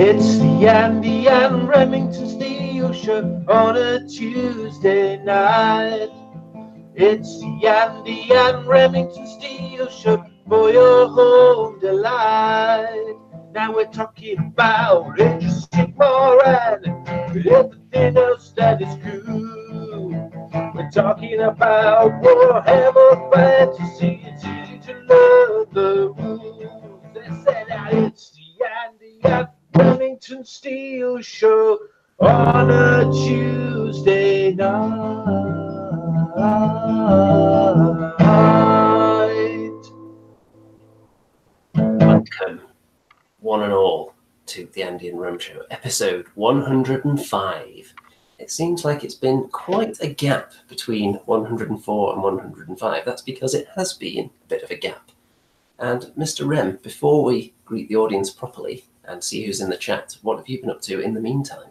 It's the Andy and Remington Steel Show on a Tuesday night. It's the Andy and Remington Steel Show for your home delight. Now we're talking about Sigmar and everything else that is cool. We're talking about Warhammer fantasy. It's easy to love the rules. They said that it's the Andy and Remington Steel Show on a Tuesday night. Welcome, one and all, to the Andy and Rem Show, episode 105. It seems like it's been quite a gap between 104 and 105. That's because it has been a bit of a gap. And Mr. Rem, before we greet the audience properly and see who's in the chat, what have you been up to in the meantime?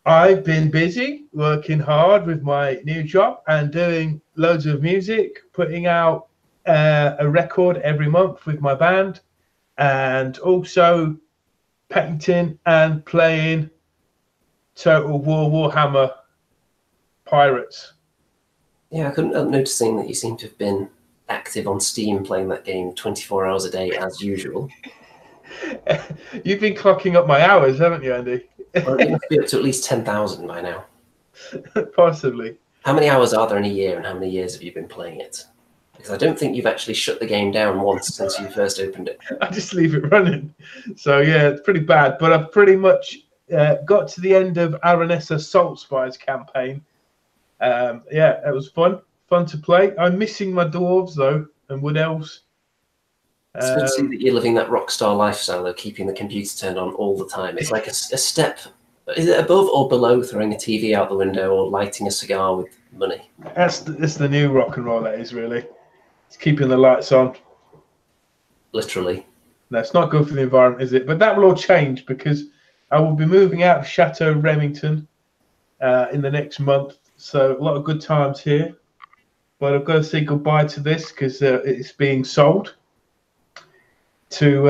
I've been busy working hard with my new job and doing loads of music, putting out a record every month with my band, and also painting and playing Total War Warhammer Pirates. Yeah, I couldn't help noticing that you seem to have been active on Steam playing that game 24 hours a day as usual. You've been clocking up my hours, haven't you, Andy? Well, it must be up to at least 10,000 by now. Possibly. How many hours are there in a year, and how many years have you been playing it? Because I don't think you've actually shut the game down once since you first opened it. I just leave it running. So, yeah, it's pretty bad. But I've pretty much got to the end of Aranessa Salt Spies campaign. Yeah, it was fun. Fun to play. I'm missing my dwarves, though, and wood elves. It's good to see that you're living that rockstar lifestyle, though, keeping the computer turned on all the time. It's like a step. Is it above or below throwing a TV out the window or lighting a cigar with money? That's the new rock and roll, that is, really. It's keeping the lights on. Literally. No, it's not good for the environment, is it? But that will all change because I will be moving out of Chateau Remington in the next month. So a lot of good times here. But I've got to say goodbye to this because it's being sold to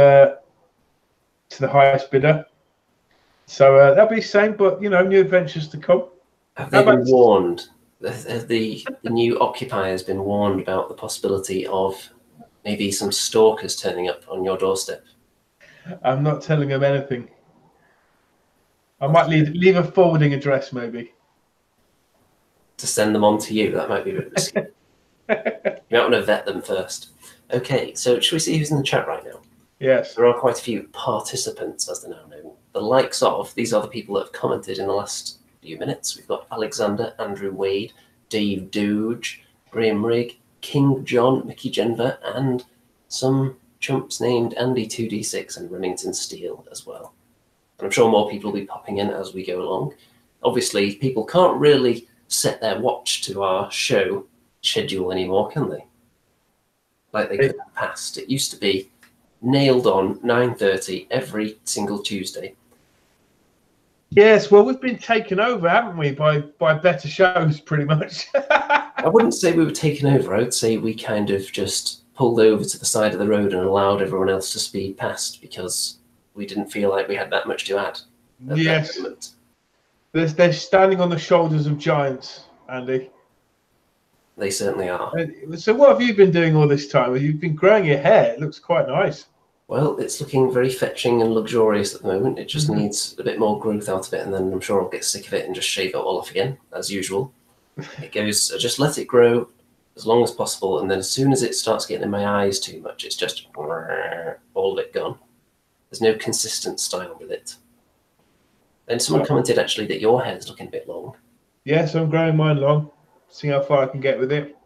the highest bidder. So that'll be the same, but, you know, new adventures to come. Have they been warned? The new occupier has been warned about the possibility of maybe some stalkers turning up on your doorstep? I'm not telling them anything. I might leave a forwarding address, maybe. To send them on to you, that might be a bit risky. You might want to vet them first. Okay, so should we see who's in the chat right now? Yes. There are quite a few participants, as they're now known. The likes of, these are the people that have commented in the last few minutes. We've got Alexander, Andrew Wade, Dave Doge, Graham Rigg, King John, Mickey Jenver, and some chumps named Andy 2D6 and Remington Steel as well. And I'm sure more people will be popping in as we go along. Obviously, people can't really set their watch to our show schedule anymore, can they? Like they could in the past. It used to be nailed on 9:30 every single Tuesday. Yes, well, we've been taken over, haven't we, by better shows, pretty much. I wouldn't say we were taken over. I would say we kind of just pulled over to the side of the road and allowed everyone else to speed past because we didn't feel like we had that much to add. Yes. They're standing on the shoulders of giants, Andy. They certainly are. So what have you been doing all this time? You've been growing your hair. It looks quite nice. Well, it's looking very fetching and luxurious at the moment. It just needs a bit more growth out of it, and then I'm sure I'll get sick of it and just shave it all off again, as usual. It goes, just let it grow as long as possible, and then as soon as it starts getting in my eyes too much, it's just all of it gone. There's no consistent style with it. Then someone commented, actually, that your hair's looking a bit long. Yes, I'm growing mine long. See how far I can get with it.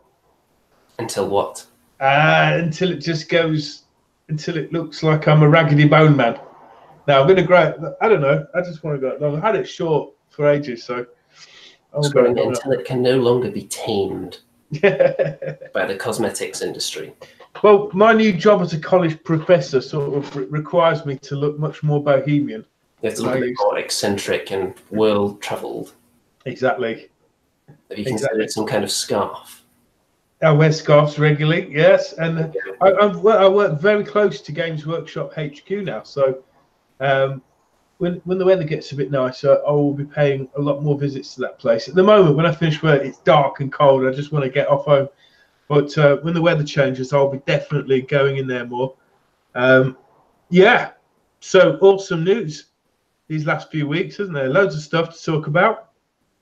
Until what? Until it just goes... Until it looks like I'm a raggedy bone man. Now I'm going to grow it. I don't know. I just want to go it long. I had it short for ages, so I'll growing it until it can no longer be tamed by the cosmetics industry. Well, my new job as a college professor sort of requires me to look much more bohemian. You have to look a bit more eccentric and world-travelled. Exactly. Have you considered some kind of scarf? I wear scarves regularly, yes, and I work very close to Games Workshop HQ now, so when the weather gets a bit nicer, I will be paying a lot more visits to that place. At the moment, when I finish work, it's dark and cold. I just want to get off home. But when the weather changes, I'll be definitely going in there more. Yeah, so awesome news these last few weeks, isn't there? Loads of stuff to talk about.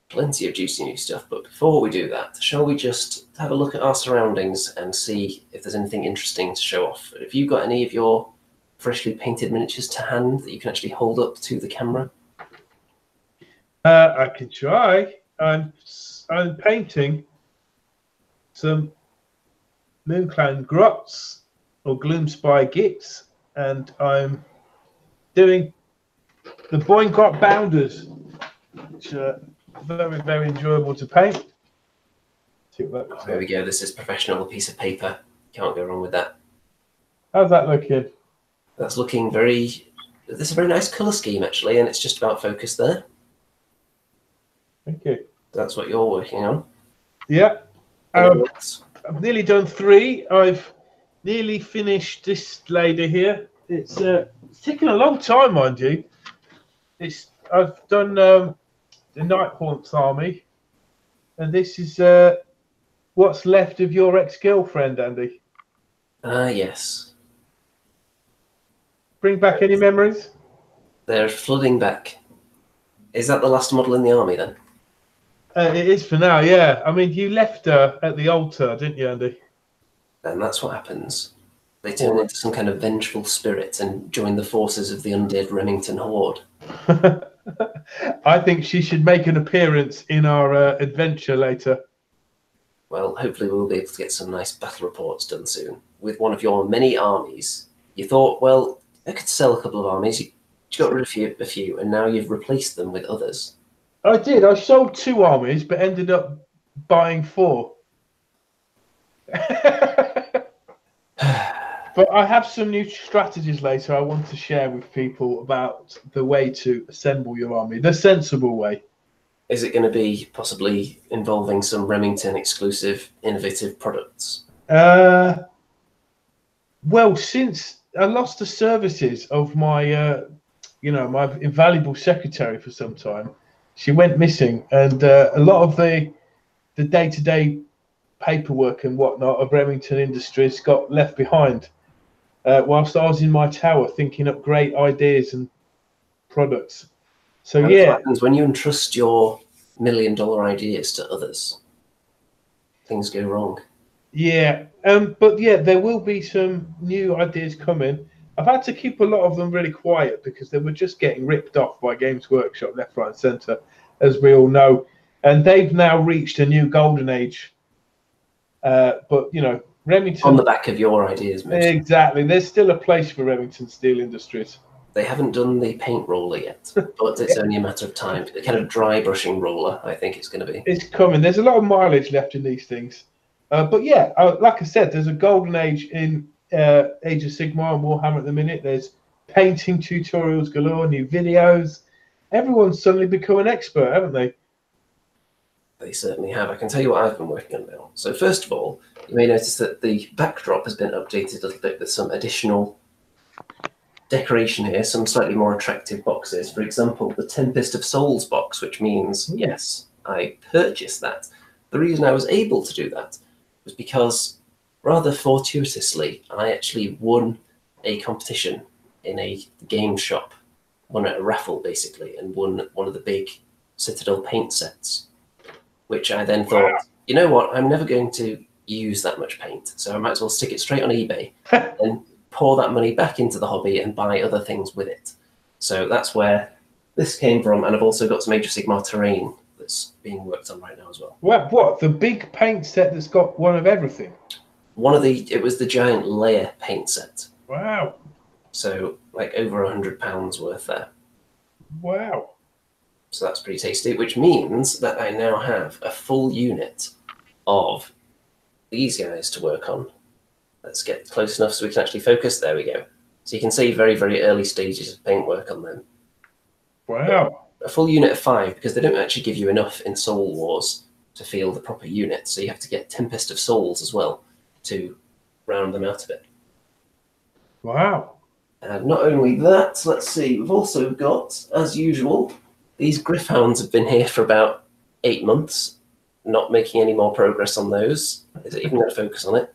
Plenty of juicy new stuff, but before we do that, shall we just have a look at our surroundings and see if there's anything interesting to show off? Have you got any of your freshly painted miniatures to hand that you can actually hold up to the camera? I can try. I'm painting some Moonclan Grots or Gloomspite Gitz, and I'm doing the Boingrot Bounders, which are very, very enjoyable to paint. See what that looks There like. we go. This is professional, a piece of paper. Can't go wrong with that. How's that looking? That's looking very... There's a very nice colour scheme, actually, and it's just about focus there. Thank you. That's what you're working on. Yeah. Anything else? I've nearly done 3. I've nearly finished this lady here. It's taken a long time, mind you. I've done the Nighthaunt's army, and this is what's left of your ex-girlfriend, Andy. Yes. Bring back any memories? They're flooding back. Is that the last model in the army, then? It is for now, yeah. I mean, you left her at the altar, didn't you, Andy? And that's what happens. They turn into some kind of vengeful spirit and join the forces of the undead Remington Horde. I think she should make an appearance in our adventure later. Well, hopefully we'll be able to get some nice battle reports done soon. With one of your many armies, you thought, well, I could sell a couple of armies. You got rid of a few, and now you've replaced them with others. I did. I sold 2 armies, but ended up buying 4. But I have some new strategies later I want to share with people about the way to assemble your army, the sensible way. Is it going to be possibly involving some Remington exclusive innovative products? Well, since I lost the services of my, my invaluable secretary for some time, she went missing, and a lot of the day-to-day paperwork and whatnot of Remington Industries got left behind. Whilst I was in my tower thinking up great ideas and products. So and yeah, what happens when you entrust your $1 million ideas to others? Things go wrong. Yeah, but yeah, there will be some new ideas coming. I've had to keep a lot of them really quiet because they were just getting ripped off by Games Workshop left, right, and centre, as we all know. And they've now reached a new golden age. But Remington, On the back of your ideas, mostly. Exactly. There's still a place for Remington Steel Industries. They haven't done the paint roller yet, but it's only a matter of time. The kind of dry brushing roller, I think it's going to be. It's coming. There's a lot of mileage left in these things. But yeah, like I said, there's a golden age in Age of Sigmar and Warhammer at the minute. There's painting tutorials galore, new videos. Everyone's suddenly become an expert, haven't they? They certainly have. I can tell you what I've been working on now. So first of all, you may notice that the backdrop has been updated a little bit with some additional decoration here, some slightly more attractive boxes. For example, the Tempest of Souls box, which means, yes, I purchased that. The reason I was able to do that was because, rather fortuitously, I actually won a competition in a game shop, won at a raffle basically, and won one of the big Citadel paint sets, which I then thought, you know what, I'm never going to use that much paint, so I might as well stick it straight on eBay and pour that money back into the hobby and buy other things with it. So that's where this came from, and I've also got some Age of Sigmar terrain that's being worked on right now as well. What? The big paint set that's got one of everything? It was the giant layer paint set. Wow. So like over £100 worth there. Wow. So that's pretty tasty, which means that I now have a full unit of these guys to work on. Let's get close enough so we can actually focus. There we go. So you can see very, very early stages of paintwork on them. Wow. A full unit of 5, because they don't actually give you enough in Soul Wars to feel the proper unit. So you have to get Tempest of Souls as well to round them out a bit. Wow. And not only that, let's see, we've also got, as usual, these Griffhounds have been here for about 8 months, not making any more progress on those. Is it even going to focus on it?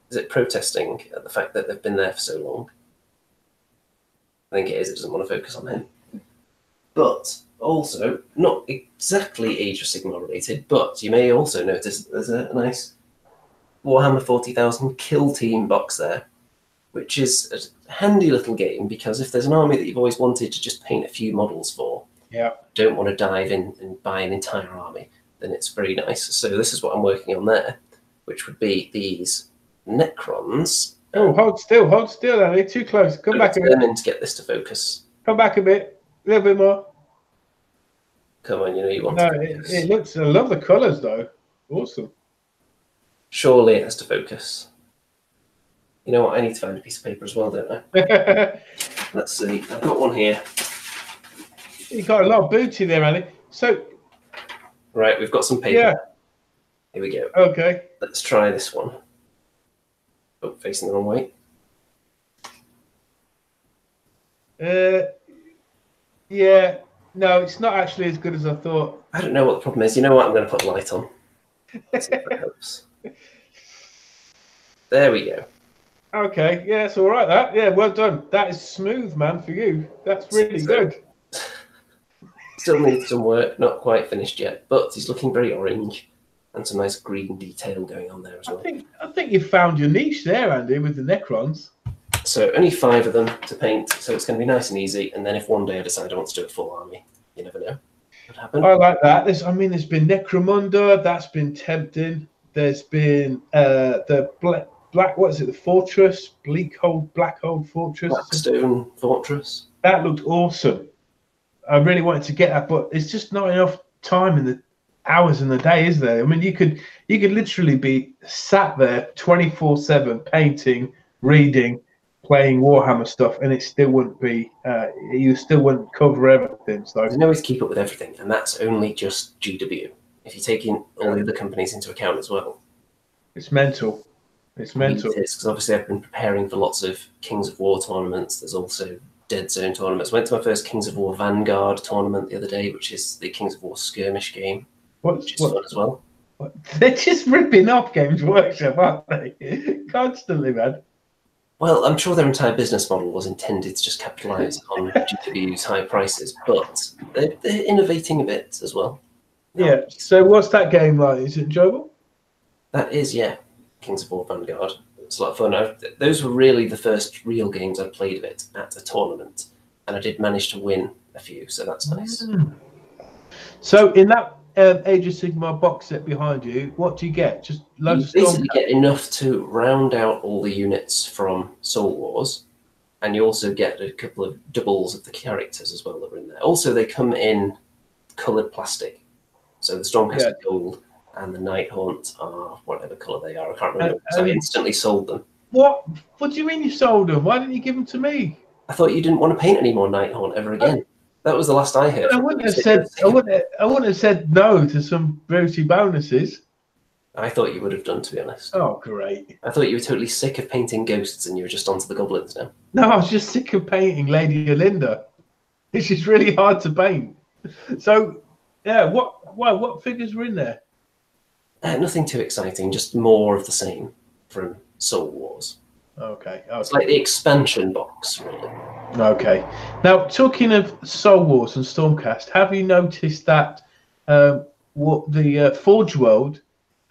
Is it protesting at the fact that they've been there for so long? I think it is. It doesn't want to focus on him. But also, not exactly Age of Sigmar related, but you may also notice there's a nice Warhammer 40,000 Kill Team box there, which is a handy little game because if there's an army that you've always wanted to just paint a few models for, don't want to dive in and buy an entire army, then it's very nice. So this is what I'm working on there, which would be these Necrons. Oh, hold still, Andy. Too close. Come back a bit. Determined to get this to focus. Come back a bit. A little bit more. Come on, you know you want No, to focus. it looks. I love the colours though. Awesome. Surely it has to focus. You know what? I need to find a piece of paper as well, don't I? Let's see. I've got one here. You got a lot of booty there, Andy. So. Right, we've got some paper. Yeah. Here we go. Okay. Let's try this one. Oh, facing the wrong way. Yeah. No, it's not actually as good as I thought. I don't know what the problem is. You know what? I'm going to put light on. Let's see if that helps. There we go. Okay. Yeah, it's all right. That. Yeah, well done. That is smooth, man, for you. That's really good. Still needs some work. Not quite finished yet, but he's looking very orange. And some nice green detail going on there as well. I think you've found your niche there, Andy, with the Necrons. So only 5 of them to paint, so it's going to be nice and easy. And then if one day I decide I want to do a full army, you never know what happened. I like that. There's been Necromunda. That's been tempting. There's been the black. What is it? The Fortress, Blackhold Fortress. Blackstone Fortress. That looked awesome. I really wanted to get that, but it's just not enough time in the hours in the day, is there? I mean, you could literally be sat there 24/7 painting, reading, playing Warhammer stuff, and it still wouldn't be. You still wouldn't cover everything. So there's no way to keep up with everything, and that's only just GW. If you take in all the other companies into account as well, it's mental. It's mental. It is, because obviously I've been preparing for lots of Kings of War tournaments. There's also Dead Zone tournaments. Went to my first Kings of War Vanguard tournament the other day, which is the Kings of War skirmish game. Which is fun as well. They're just ripping off Games Workshop, aren't they? Constantly, man. Well, I'm sure their entire business model was intended to just capitalise on GW's high prices, but they're innovating a bit as well. Yeah. So what's that game like? Is it enjoyable? That is, yeah. Kings of War Vanguard. It's a lot of fun. Those were really the first real games I played of it at a tournament, and I did manage to win a few, so that's nice. So in that Age of Sigmar box set behind you, what do you get? Just loads of basically get enough to round out all the units from Soul Wars, and you also get a couple of doubles of the characters as well that are in there. Also, they come in coloured plastic. So the Stormcast gold and the Nighthaunt are whatever colour they are. I can't remember. So I instantly sold them. What do you mean you sold them? Why didn't you give them to me? I thought you didn't want to paint any more Nighthaunt ever again. That was the last I heard. I wouldn't have said no to some booty bonuses. I thought you would have done, to be honest. Oh, great. I thought you were totally sick of painting ghosts and you were just onto the goblins now. No, I was just sick of painting Lady Olinda. It's just really hard to paint. So, yeah, what figures were in there? Nothing too exciting, just more of the same from Soul Wars. Okay. It's like the expansion box, really. Okay. Now, talking of Soul Wars and Stormcast, have you noticed that what the Forge World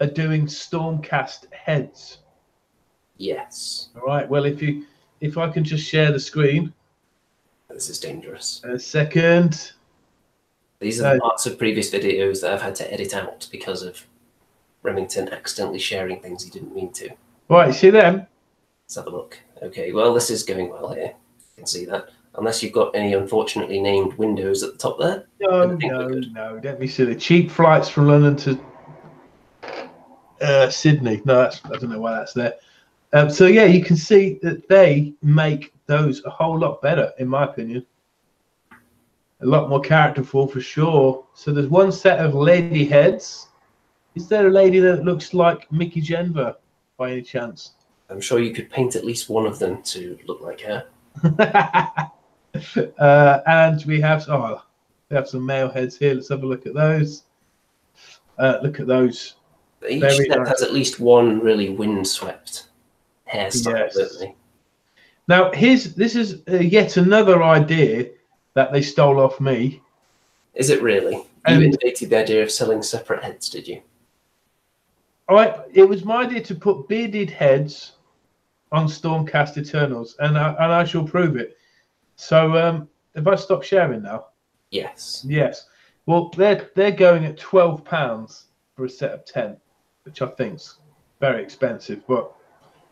are doing Stormcast heads? Yes. All right. Well, if I can just share the screen. This is dangerous. A second. These are the parts of previous videos that I've had to edit out because of Remington accidentally sharing things he didn't mean to. Right, see them? Let's have a look. Okay, well, this is going well here. You can see that. Unless you've got any unfortunately named windows at the top there. No. Don't be silly. Cheap flights from London to Sydney. No, I don't know why that's there. So, yeah, you can see that they make those a whole lot better, in my opinion. A lot more characterful, for sure. So there's one set of lady heads. Is there a lady that looks like Mickey Genver, by any chance? I'm sure you could paint at least one of them to look like her. And we have some male heads here. Let's have a look at those. Look at those. Each Very set nice. has at least one really windswept hairstyle, Yes. don't they? Now, this is yet another idea that they stole off me. Is it really? You innovated the idea of selling separate heads, did you? It was my idea to put bearded heads on Stormcast Eternals, and I shall prove it. So, if I stop sharing now? Yes. Yes. Well, they're going at £12 for a set of 10, which I think's very expensive, but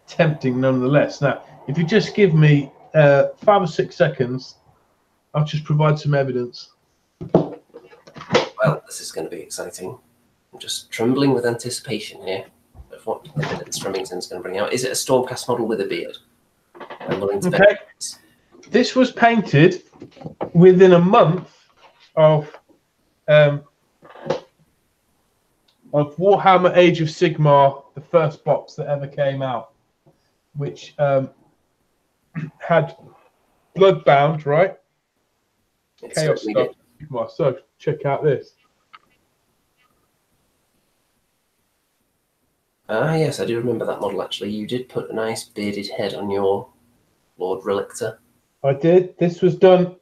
tempting nonetheless. Now, if you just give me 5 or 6 seconds, I'll just provide some evidence. Well, this is going to be exciting. I'm just trembling with anticipation here of what evidence Remington's going to bring out. Is it a Stormcast model with a beard? I'm willing to bet. This was painted within a month of Warhammer Age of Sigmar, the first box that ever came out, which had Bloodbound, right? Chaos stuff. So check out this. Ah, yes, I do remember that model, actually. You did put a nice bearded head on your Lord Relictor. I did. This was done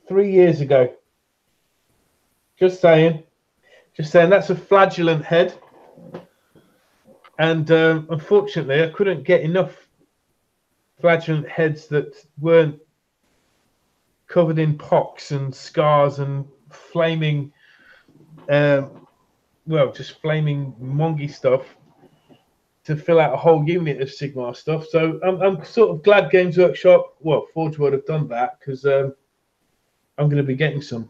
3 years ago. Just saying. That's a flagellant head. And unfortunately, I couldn't get enough flagellant heads that weren't covered in pox and scars and flaming, just flaming mongy stuff to fill out a whole unit of Sigmar stuff. So I'm sort of glad Games Workshop, Forge World have done that, because I'm going to be getting some.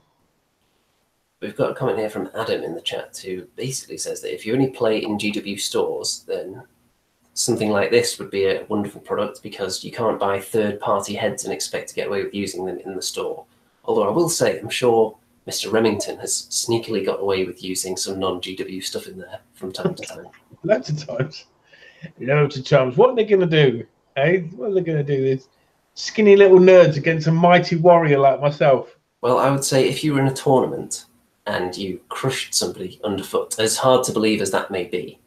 We've got a comment here from Adam in the chat who basically says that if you only play in GW stores, then something like this would be a wonderful product, because you can't buy third-party heads and expect to get away with using them in the store. Although I will say, I'm sure Mr. Remington has sneakily got away with using some non-GW stuff in there from time to time. Loads of times. What are they going to do? Hey, what are they going to do? These skinny little nerds against a mighty warrior like myself. Well, I would say if you were in a tournament and you crushed somebody underfoot, as hard to believe as that may be,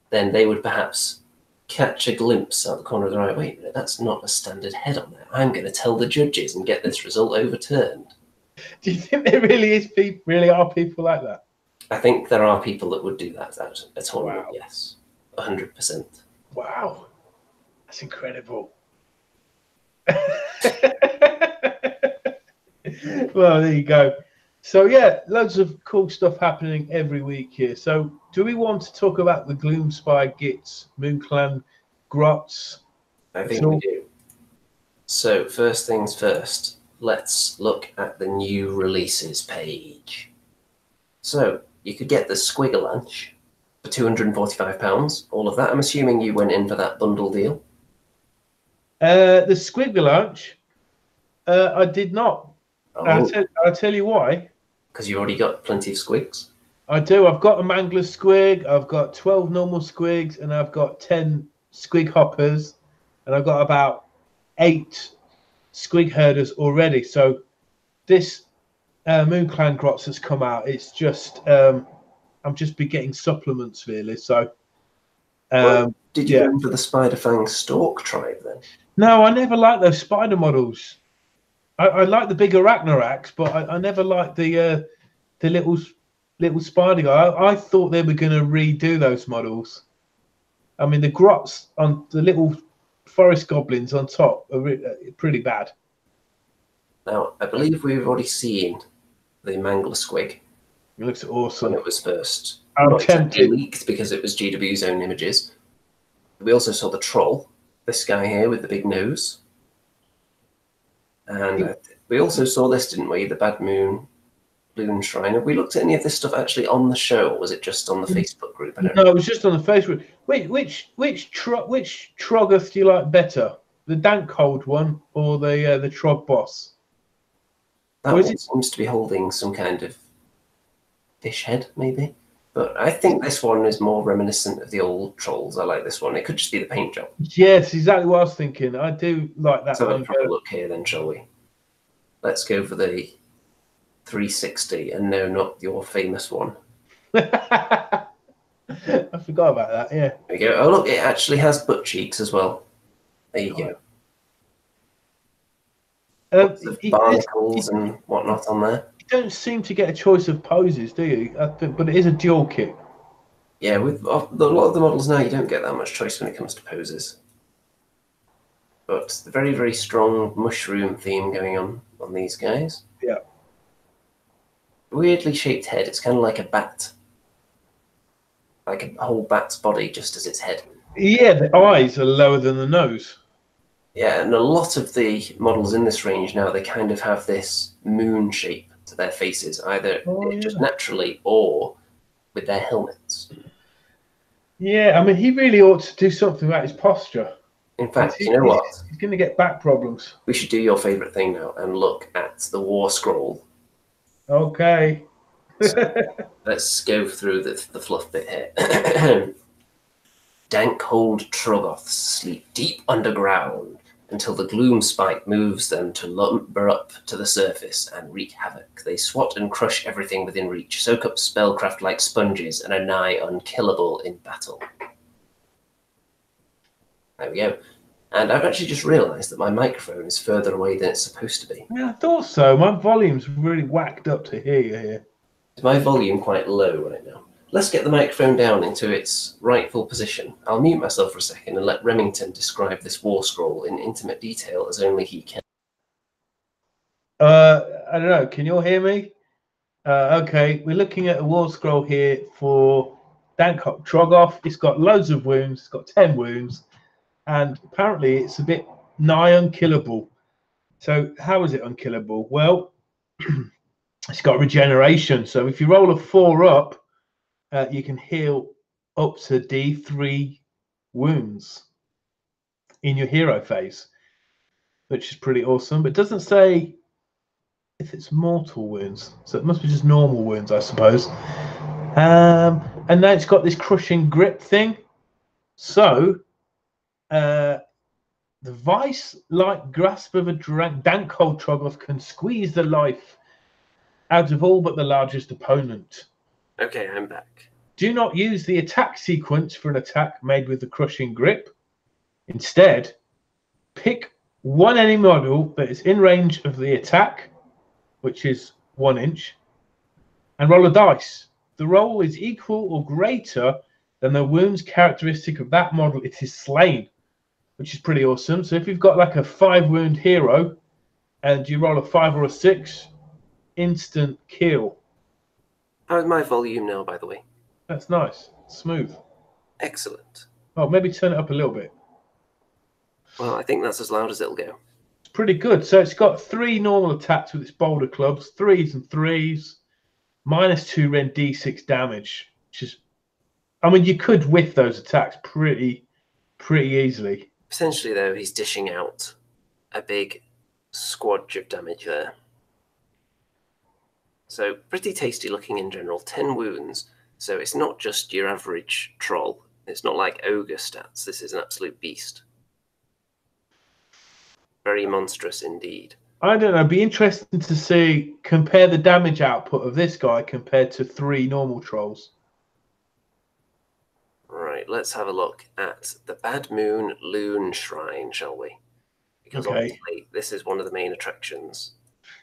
then they would perhaps catch a glimpse out the corner of their eye. Wait a minute, that's not a standard head on there. I'm going to tell the judges and get this result overturned. Do you think there really are people like that? I think there are people that would do that at a tournament. Wow. Yes, 100%. Wow, that's incredible. Well, there you go. So yeah, loads of cool stuff happening every week here. So do we want to talk about the Gloomspite, Gitz, Moonclan, Grots? I think we do. So first things first, let's look at the new releases page. So you could get the Squiggalanch for £245. All of that. I'm assuming you went in for that bundle deal. The Squiggalanch, I did not. Oh. I'll tell you why. Because you already got plenty of squigs. I do. I've got a Mangler squig. I've got 12 normal squigs, and I've got 10 squig hoppers, and I've got about 8 squig herders already. So this Moonclan Grots has come out. It's just I'm just be getting supplements really. So did you go for the Spiderfang Stalk tribe then? No, I never liked those spider models. I like the big Arachnarax, but I never liked the little spider guy. I thought they were going to redo those models. I mean, the Grots on the little forest goblins on top are pretty bad. Now, I believe we've already seen the Mangler Squig. It looks awesome. When it was first leaked because it was GW's own images. We also saw the Troll, this guy here with the big nose. And we also saw this, didn't we? The Bad Moon Loon Shrine. Have we looked at any of this stuff actually on the show, or was it just on the Facebook group? No, it was just on the Facebook. Wait, which Troggoth do you like better? The Dank Cold one or the Trog Boss? That one seems to be holding some kind of fish head, maybe. But I think this one is more reminiscent of the old Trolls. I like this one. It could just be the paint job. Yes, exactly what I was thinking. I do like that So one. let's have a look here then, shall we? Let's go for the 360, and no, not your famous one. I forgot about that, yeah. There we go. Oh, look, it actually has butt cheeks as well. There you go. Lots of barnacles and whatnot on there. You don't seem to get a choice of poses, do you? I think, but it is a dual kit. Yeah, with a lot of the models now, you don't get that much choice when it comes to poses. But the very, very strong mushroom theme going on these guys. Yeah. Weirdly shaped head. It's kind of like a bat. Like a whole bat's body just as its head. Yeah, the eyes are lower than the nose. Yeah, and a lot of the models in this range now, they kind of have this moon shape to their faces, either just naturally or with their helmets. Yeah, I mean, he really ought to do something about his posture. In fact, you know what? He's going to get back problems. We should do your favourite thing now and look at the war scroll. Okay. So, let's go through the fluff bit here. Dankhold Troggoths sleep deep underground until the Gloomspite moves them to lumber up to the surface and wreak havoc. They swat and crush everything within reach, soak up spellcraft like sponges, and are nigh unkillable in battle. There we go. And I've actually just realised that my microphone is further away than it's supposed to be. Yeah, I thought so. My volume's really whacked up to hear you here. Is my volume quite low right now? Let's get the microphone down into its rightful position. I'll mute myself for a second and let Remington describe this war scroll in intimate detail as only he can. I don't know. Can you all hear me? Okay, we're looking at a war scroll here for Dankhold Troggoth. It's got loads of wounds. It's got 10 wounds. And apparently it's a bit nigh unkillable. So how is it unkillable? Well, it's got regeneration. So if you roll a 4 up, you can heal up to D3 wounds in your hero phase, which is pretty awesome. But it doesn't say if it's mortal wounds. So it must be just normal wounds, I suppose. And then it's got this crushing grip thing. So the vice-like grasp of a Dankhold Troggoth can squeeze the life out of all but the largest opponent. Okay, I'm back. Do not use the attack sequence for an attack made with the crushing grip. Instead, pick one enemy model that is in range of the attack, which is 1 inch, and roll a dice. The roll is equal or greater than the wounds characteristic of that model it is slain, which is pretty awesome. So if you've got like a 5 wound hero and you roll a 5 or a 6, instant kill. How's my volume now, by the way? That's nice. Smooth. Excellent. Oh, maybe turn it up a little bit. Well, I think that's as loud as it'll go. It's pretty good. So it's got 3 normal attacks with its boulder clubs, 3s and 3s, -2 rend d6 damage, which is, I mean, you could whiff those attacks pretty easily. Essentially, though, he's dishing out a big squadge of damage there. So pretty tasty looking in general. 10 wounds. So it's not just your average troll. It's not like ogre stats. This is an absolute beast. Very monstrous indeed. I don't know. It'd be interesting to see, compare the damage output of this guy compared to 3 normal trolls. Right, let's have a look at the Bad Moon Loon Shrine, shall we? Because obviously this is one of the main attractions.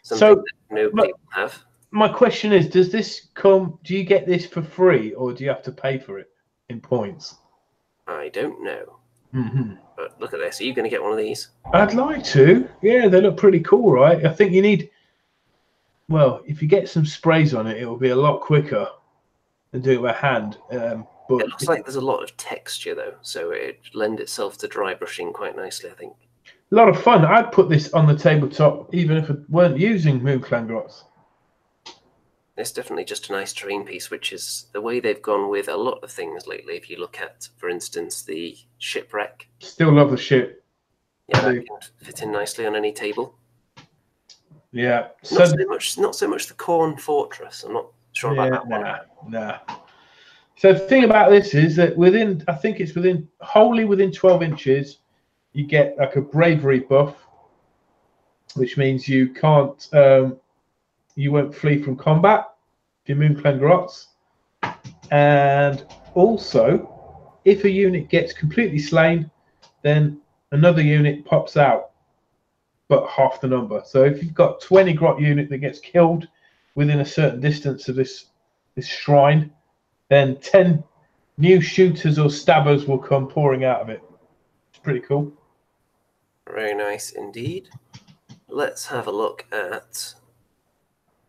Something that nobody will have. My question is, does this come, do you get this for free or do you have to pay for it in points? I don't know. Mm-hmm. But look at this. Are you going to get one of these? I'd like to. Yeah, they look pretty cool, right? I think you need, well, if you get some sprays on it, it will be a lot quicker than doing it by hand. But it looks like there's a lot of texture, though, so it lends itself to dry brushing quite nicely, I think. A lot of fun. I'd put this on the tabletop even if I weren't using Moonclan Grots. It's definitely just a nice terrain piece, which is the way they've gone with a lot of things lately. If you look at, for instance, the shipwreck. Still love the ship. Yeah, that can fit in nicely on any table. Yeah. Not so much the Corn Fortress. I'm not sure about that one. Nah. So the thing about this is that I think it's wholly within 12 inches, you get like a bravery buff, which means you can't, you won't flee from combat if you Moonclan Grots. And also, if a unit gets completely slain, then another unit pops out, but half the number. So if you've got 20 Grot unit that gets killed within a certain distance of this shrine, then 10 new shooters or stabbers will come pouring out of it. It's pretty cool. Very nice indeed. Let's have a look at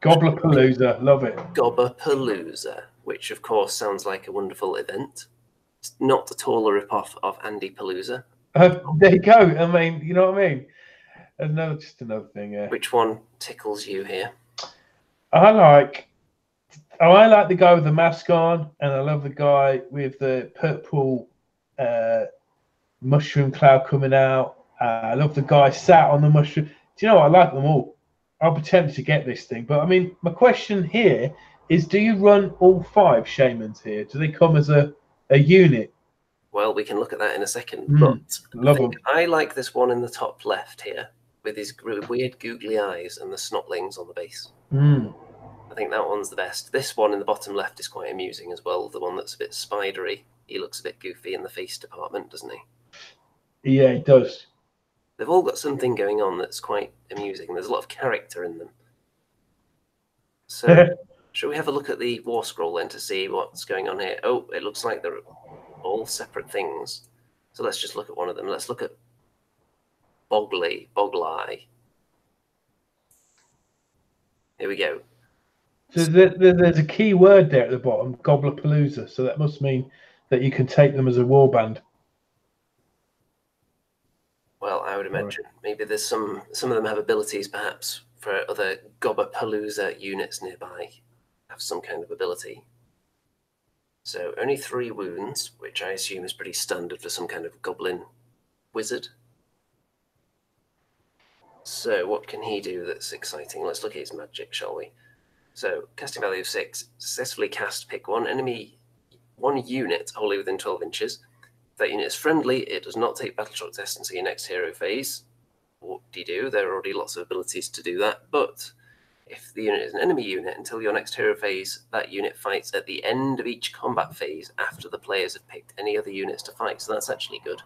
Gobblerpalooza, love it. Gobberpalooza, which of course sounds like a wonderful event. It's not at all a rip-off of Andy Palooza. There you go. I mean, you know what I mean? Just another thing. Yeah. Which one tickles you here? I like the guy with the mask on, and I love the guy with the purple mushroom cloud coming out. I love the guy sat on the mushroom. Do you know what? I like them all. I'll be tempted to get this thing, but I mean, my question here is: do you run all 5 shamans here? Do they come as a unit? Well, we can look at that in a second. But love them. I like this one in the top left here, with his weird googly eyes and the snotlings on the base. I think that one's the best. This one in the bottom left is quite amusing as well. The one that's a bit spidery. He looks a bit goofy in the face department, doesn't he? Yeah, he does. They've all got something going on that's quite amusing. There's a lot of character in them. So, shall we have a look at the War Scroll then to see what's going on here? Oh, it looks like they're all separate things. So let's just look at one of them. Let's look at Bogley. Here we go. So there's a key word there at the bottom, Gobblerpalooza. So that must mean that you can take them as a warband. Well, I would imagine maybe there's some of them have abilities perhaps for other Gobblerpalooza units nearby. Have some kind of ability. So only 3 wounds, which I assume is pretty standard for some kind of goblin wizard. So what can he do that's exciting? Let's look at his magic, shall we? So casting value of 6, successfully cast, pick one unit wholly within 12 inches. If that unit is friendly, it does not take battle shock test until your next hero phase. What do you do? There are already lots of abilities to do that, but if the unit is an enemy unit until your next hero phase, that unit fights at the end of each combat phase after the players have picked any other units to fight, so that's actually good.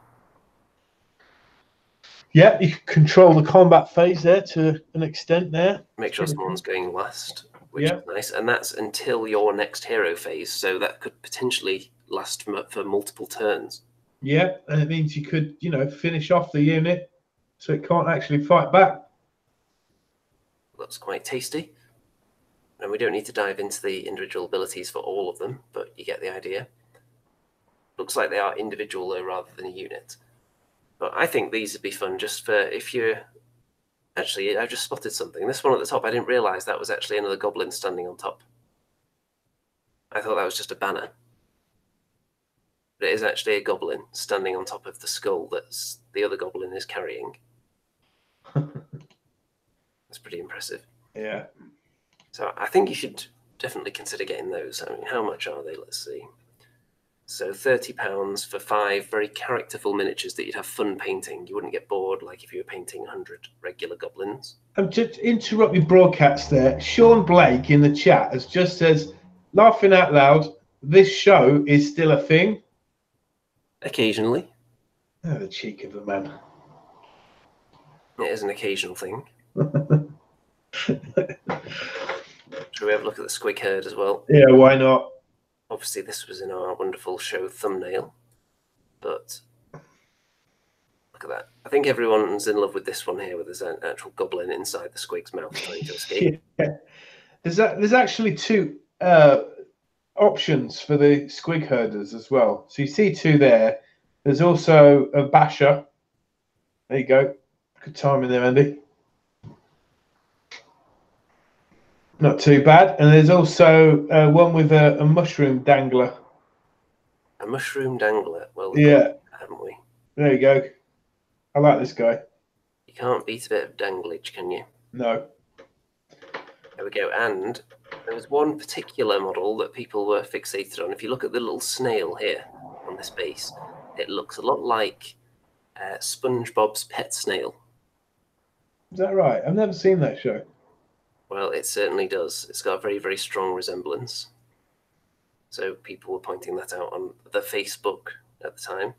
Yeah, you can control the combat phase there to an extent there. Make sure someone's going last, which is nice, and that's until your next hero phase, so that could potentially last for multiple turns. Yeah, and it means you could, finish off the unit so it can't actually fight back. Looks quite tasty. And we don't need to dive into the individual abilities for all of them, but you get the idea. Looks like they are individual though, rather than a unit. But I think these would be fun just for if you're... Actually, I've just spotted something. This one at the top, I didn't realise that was actually another goblin standing on top. I thought that was just a banner. But it is actually a goblin standing on top of the skull that the other goblin is carrying. That's pretty impressive. Yeah. So I think you should definitely consider getting those. I mean, how much are they? Let's see. So £30 for 5 very characterful miniatures that you'd have fun painting. You wouldn't get bored like if you were painting 100 regular goblins. I'm just interrupt your broadcast there. Sean Blake in the chat has just says, laughing out loud, this show is still a thing. Occasionally. Oh, the cheek of the man. It is an occasional thing. Should we have a look at the Squig Herd as well? Yeah, why not? Obviously, this was in our wonderful show thumbnail, but look at that. I think everyone's in love with this one here, where there's an actual goblin inside the Squig's mouth trying to escape. Yeah. There's actually 2 options for the Squig Herders as well. So you see 2 there. There's also a Basher. There you go. Good timing there, Andy. Not too bad. And there's also one with a mushroom dangler. A mushroom dangler? Well, yeah, haven't we? There you go. I like this guy. You can't beat a bit of danglage, can you? No. There we go. And There was one particular model that people were fixated on. If you look at the little snail here on this base, it looks a lot like SpongeBob's pet snail. Is that right? I've never seen that show. Well, it certainly does. It's got a very, very strong resemblance. So people were pointing that out on the Facebook at the time.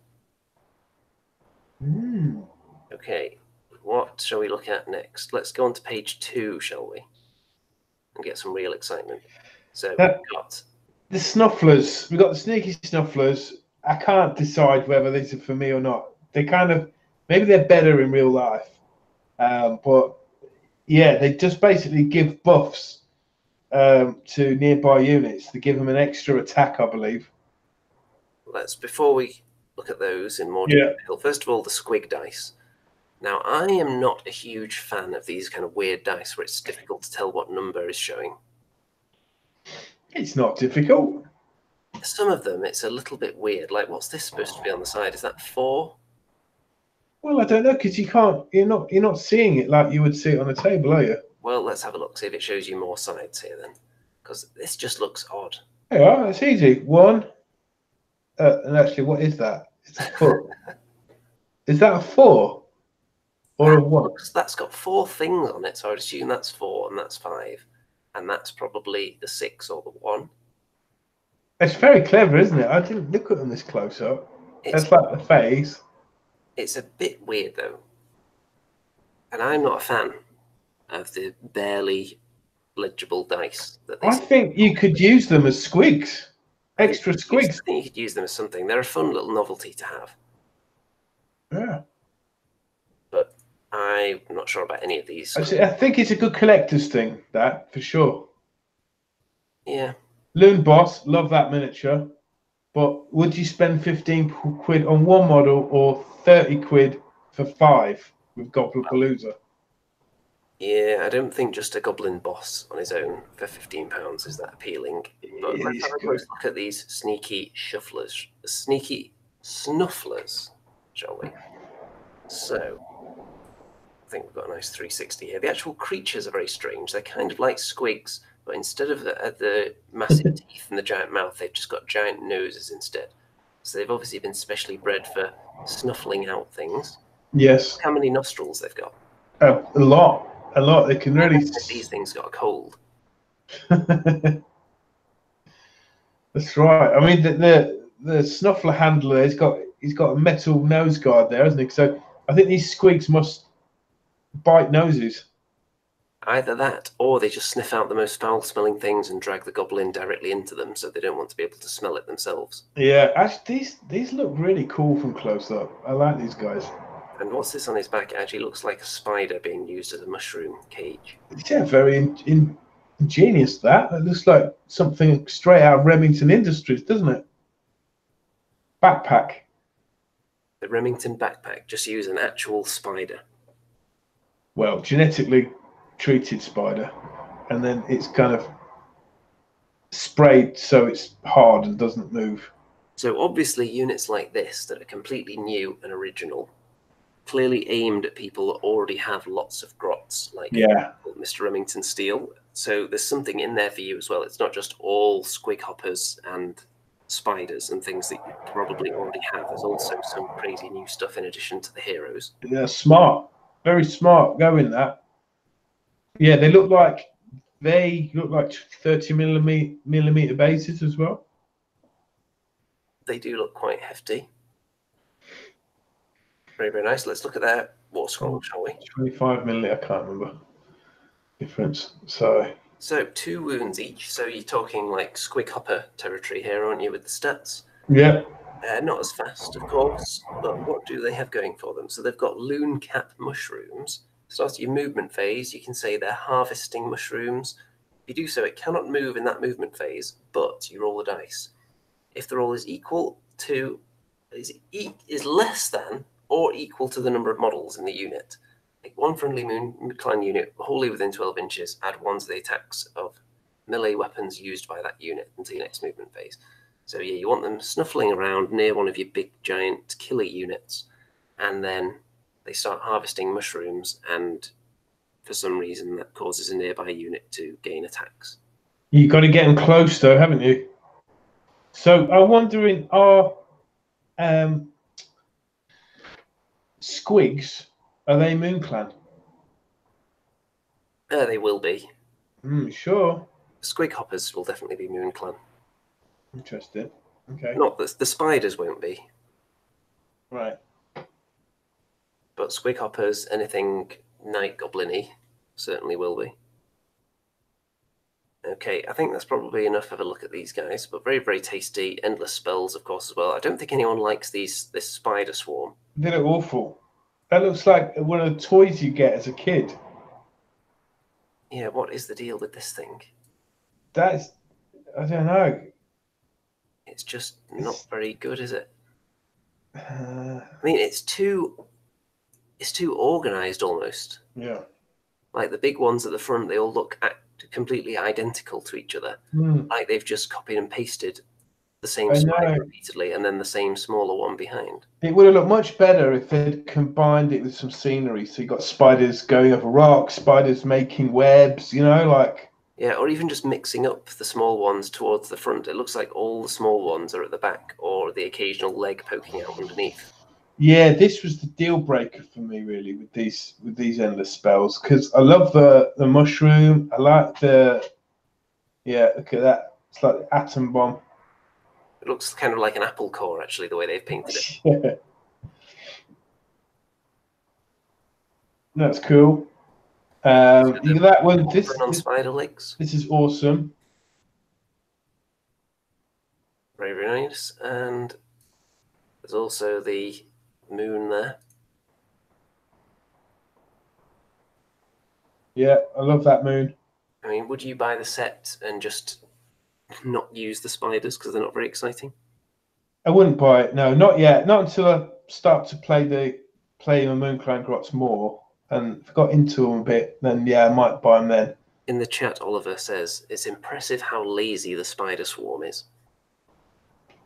Okay, what shall we look at next? Let's go on to page 2, shall we? And get some real excitement. So we've got the Snufflers. We've got the sneaky Snufflers. I can't decide whether these are for me or not. They kind of, maybe they're better in real life. But yeah, they just basically give buffs to nearby units. They give them an extra attack, I believe. Before we look at those in more detail, first of all, the Squeak Dice. Now, I am not a huge fan of these kind of weird dice where it's difficult to tell what number is showing. It's not difficult. Some of them, it's a little bit weird. Like, what's this supposed to be on the side? Is that 4? Well, I don't know, because you're not seeing it like you would see it on a table, are you? Well, let's have a look, see if it shows you more sides here then. Because this just looks odd. Yeah, it's easy. 1. And actually, what is that? It's a foot. Is that a 4? Or a 1? That's got 4 things on it, so I'd assume that's 4 and that's 5. And that's probably the 6 or the 1. It's very clever, isn't it? I didn't look at them this close up. That's like the face. It's a bit weird, though. And I'm not a fan of the barely legible dice. I think you could use them as squigs. Extra squigs. I think you could use them as something. They're a fun little novelty to have. Yeah. But I'm not sure about any of these. Actually, I think it's a good collector's thing, that, for sure. Yeah. Loon Boss, love that miniature. But would you spend 15 quid on one model or 30 quid for 5 with Gobblepalooza? Yeah, I don't think just a goblin boss on his own for £15 is that appealing. But let's have a close look at these sneaky shufflers. The sneaky snufflers, shall we? So, I think we've got a nice 360 here. The actual creatures are very strange. They're kind of like squigs, but instead of the massive teeth and the giant mouth, they've just got giant noses instead. So they've obviously been specially bred for snuffling out things. Yes. Look how many nostrils they've got? A lot. A lot. They can really. These things got a cold. That's right. I mean, the snuffler handler, he's got a metal nose guard there, hasn't he? So I think these squigs must bite noses. Either that, or they just sniff out the most foul-smelling things and drag the goblin directly into them, so they don't want to be able to smell it themselves. Yeah, actually, these look really cool from close up. I like these guys. And what's this on his back? It actually looks like a spider being used as a mushroom cage. Yeah, very ingenious, that. It looks like something straight out of Remington Industries, doesn't it? Backpack. The Remington backpack, just use an actual spider. Well, genetically treated spider. And then it's kind of sprayed so it's hard and doesn't move. So obviously units like this that are completely new and original, clearly aimed at people that already have lots of grots, like Mr. Remington Steel. So there's something in there for you as well. It's not just all squig hoppers and spiders and things that you probably already have. There's also some crazy new stuff in addition to the heroes. Yeah, smart. Very smart going that. Yeah, they look like 30 millimeter bases as well. They do look quite hefty. Very, very nice. Let's look at their war scroll, shall we? 25 millimeter, I can't remember difference. So 2 wounds each. So you're talking like squig hopper territory here, aren't you, with the stats? Yeah. Not as fast, of course, but what do they have going for them? So they've got loon cap mushrooms. Start your movement phase, you can say they're harvesting mushrooms. If you do so, it cannot move in that movement phase, but you roll the dice. If the roll is equal to, is less than or equal to the number of models in the unit, take one friendly Moon Clan unit wholly within 12 inches, add 1 to the attacks of melee weapons used by that unit until your next movement phase. So yeah, you want them snuffling around near one of your big giant killer units, and then they start harvesting mushrooms, and for some reason that causes a nearby unit to gain attacks. You've got to get them close, though, haven't you? So I'm wondering, are squigs, are they Moon Clan? They will be. Sure. Squig hoppers will definitely be Moon Clan. Interesting. Okay. Not that the spiders won't be. Right. But squig hoppers, anything night goblin-y, certainly will be. Okay, I think that's probably enough of a look at these guys, but very, very tasty. Endless spells, of course, as well. I don't think anyone likes this spider swarm. They look awful. That looks like one of the toys you get as a kid. Yeah, what is the deal with this thing? I don't know. It's just not very good, is it? I mean, it's too organized almost. Yeah. Like the big ones at the front, they all look completely identical to each other. Like they've just copied and pasted the same spider repeatedly, and then the same smaller one behind. It would have looked much better if they'd combined it with some scenery. So you got spiders going over rocks, spiders making webs, like. Yeah, or even just mixing up the small ones towards the front. It looks like all the small ones are at the back, or the occasional leg poking out underneath. Yeah, this was the deal breaker for me, really, with these endless spells, because I love the mushroom. I like look at that. It's like the atom bomb. It looks kind of like an apple core, actually, the way they've painted it. Yeah. That's cool. You got that one. This on spider legs. This is awesome. Very, very nice. And there's also the moon there. Yeah, I love that moon. I mean, would you buy the set and just not use the spiders because they're not very exciting? I wouldn't buy it. No, not yet. Not until I start to play my Moon Clan Grots more and got into them a bit. Then yeah, I might buy them then. In the chat, Oliver says it's impressive how lazy the spider swarm is.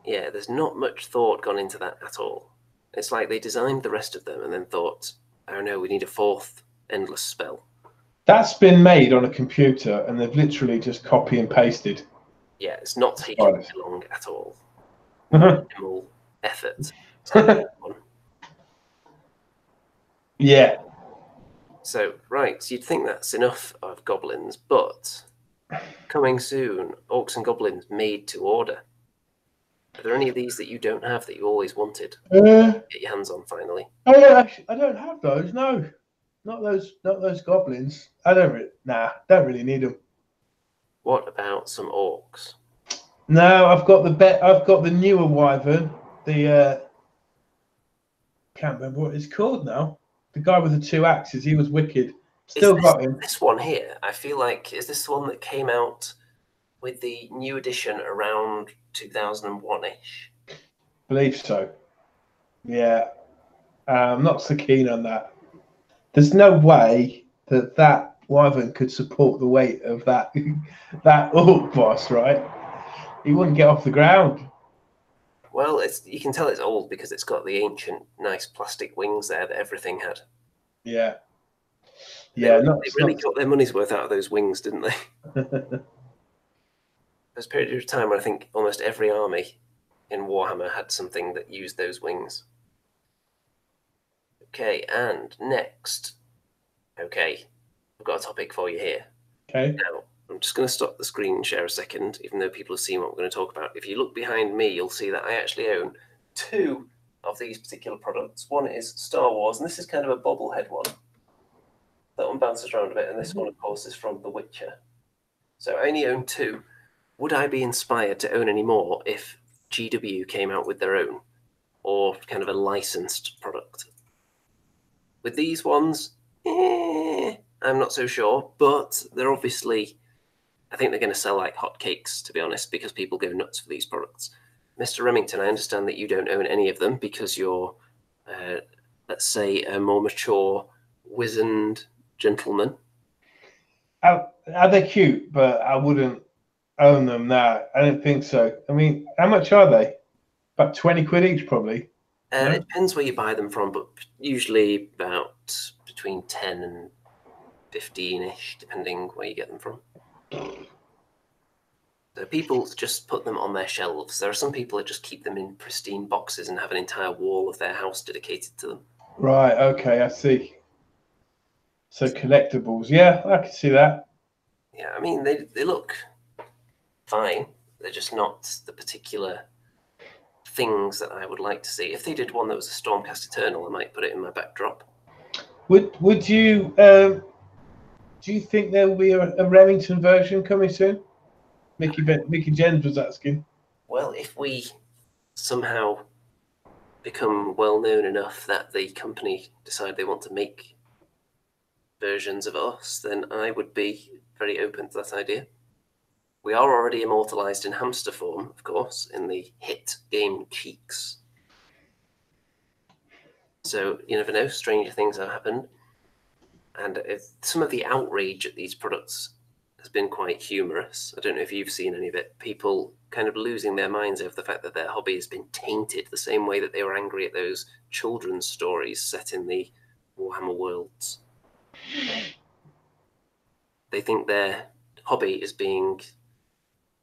Yeah, there's not much thought gone into that at all. It's like they designed the rest of them and then thought, oh no, we need a fourth endless spell. That's been made on a computer, and they've literally just copy and pasted. Yeah, it's not taken long at all. Minimal effort. Yeah. So, right, you'd think that's enough of goblins, but coming soon, orcs and goblins made to order. Are there any of these that you don't have that you always wanted? Get your hands on finally. Oh yeah, I don't have those. No, not those goblins. Don't really need them. What about some orcs? No, I've got the newer wyvern. The can't remember what it's called now. The guy with the 2 axes. He was wicked. Still got him. This one here, I feel like, is this the one that came out with the new edition around 2001-ish? Believe so. Yeah, I'm not so keen on that. There's no way that wyvern could support the weight of that orc boss, right? He wouldn't get off the ground. Well, you can tell it's old because it's got the ancient, nice plastic wings there that everything had. Yeah. Yeah, they really got their money's worth out of those wings, didn't they? There's a period of time where I think almost every army in Warhammer had something that used those wings. Okay, and next. Okay, I've got a topic for you here. Okay. Now, I'm just going to stop the screen share a second, even though people have seen what we're going to talk about. If you look behind me, you'll see that I actually own 2 of these particular products. One is Star Wars, and this is kind of a bobblehead one. That one bounces around a bit, and this one, of course, is from The Witcher. So I only own 2. Would I be inspired to own any more if GW came out with their own, or kind of a licensed product? With these ones, I'm not so sure, but they're obviously, I think they're going to sell like hotcakes, to be honest, because people go nuts for these products. Mr. Remington, I understand that you don't own any of them because you're, let's say, a more mature, wizened gentleman. Are they cute? But I wouldn't own them now. I don't think so. I mean, how much are they? About 20 quid each, probably. It depends where you buy them from, but usually about between 10 and 15-ish, depending where you get them from. So people just put them on their shelves. There are some people that just keep them in pristine boxes and have an entire wall of their house dedicated to them. Right, okay, I see. So collectibles, yeah, I can see that. Yeah, I mean, they look fine. They're just not the particular things that I would like to see. If they did one that was a Stormcast Eternal, I might put it in my backdrop. Would you do you think there will be a Remington version coming soon? Mickey Jens was asking. Well, if we somehow become well known enough that the company decide they want to make versions of us, then I would be very open to that idea. We are already immortalized in hamster form, of course, in the hit game Cheeks. So you never know, stranger things have happened. And some of the outrage at these products has been quite humorous. I don't know if you've seen any of it. People kind of losing their minds over the fact that their hobby has been tainted the same way that they were angry at those children's stories set in the Warhammer worlds. They think their hobby is being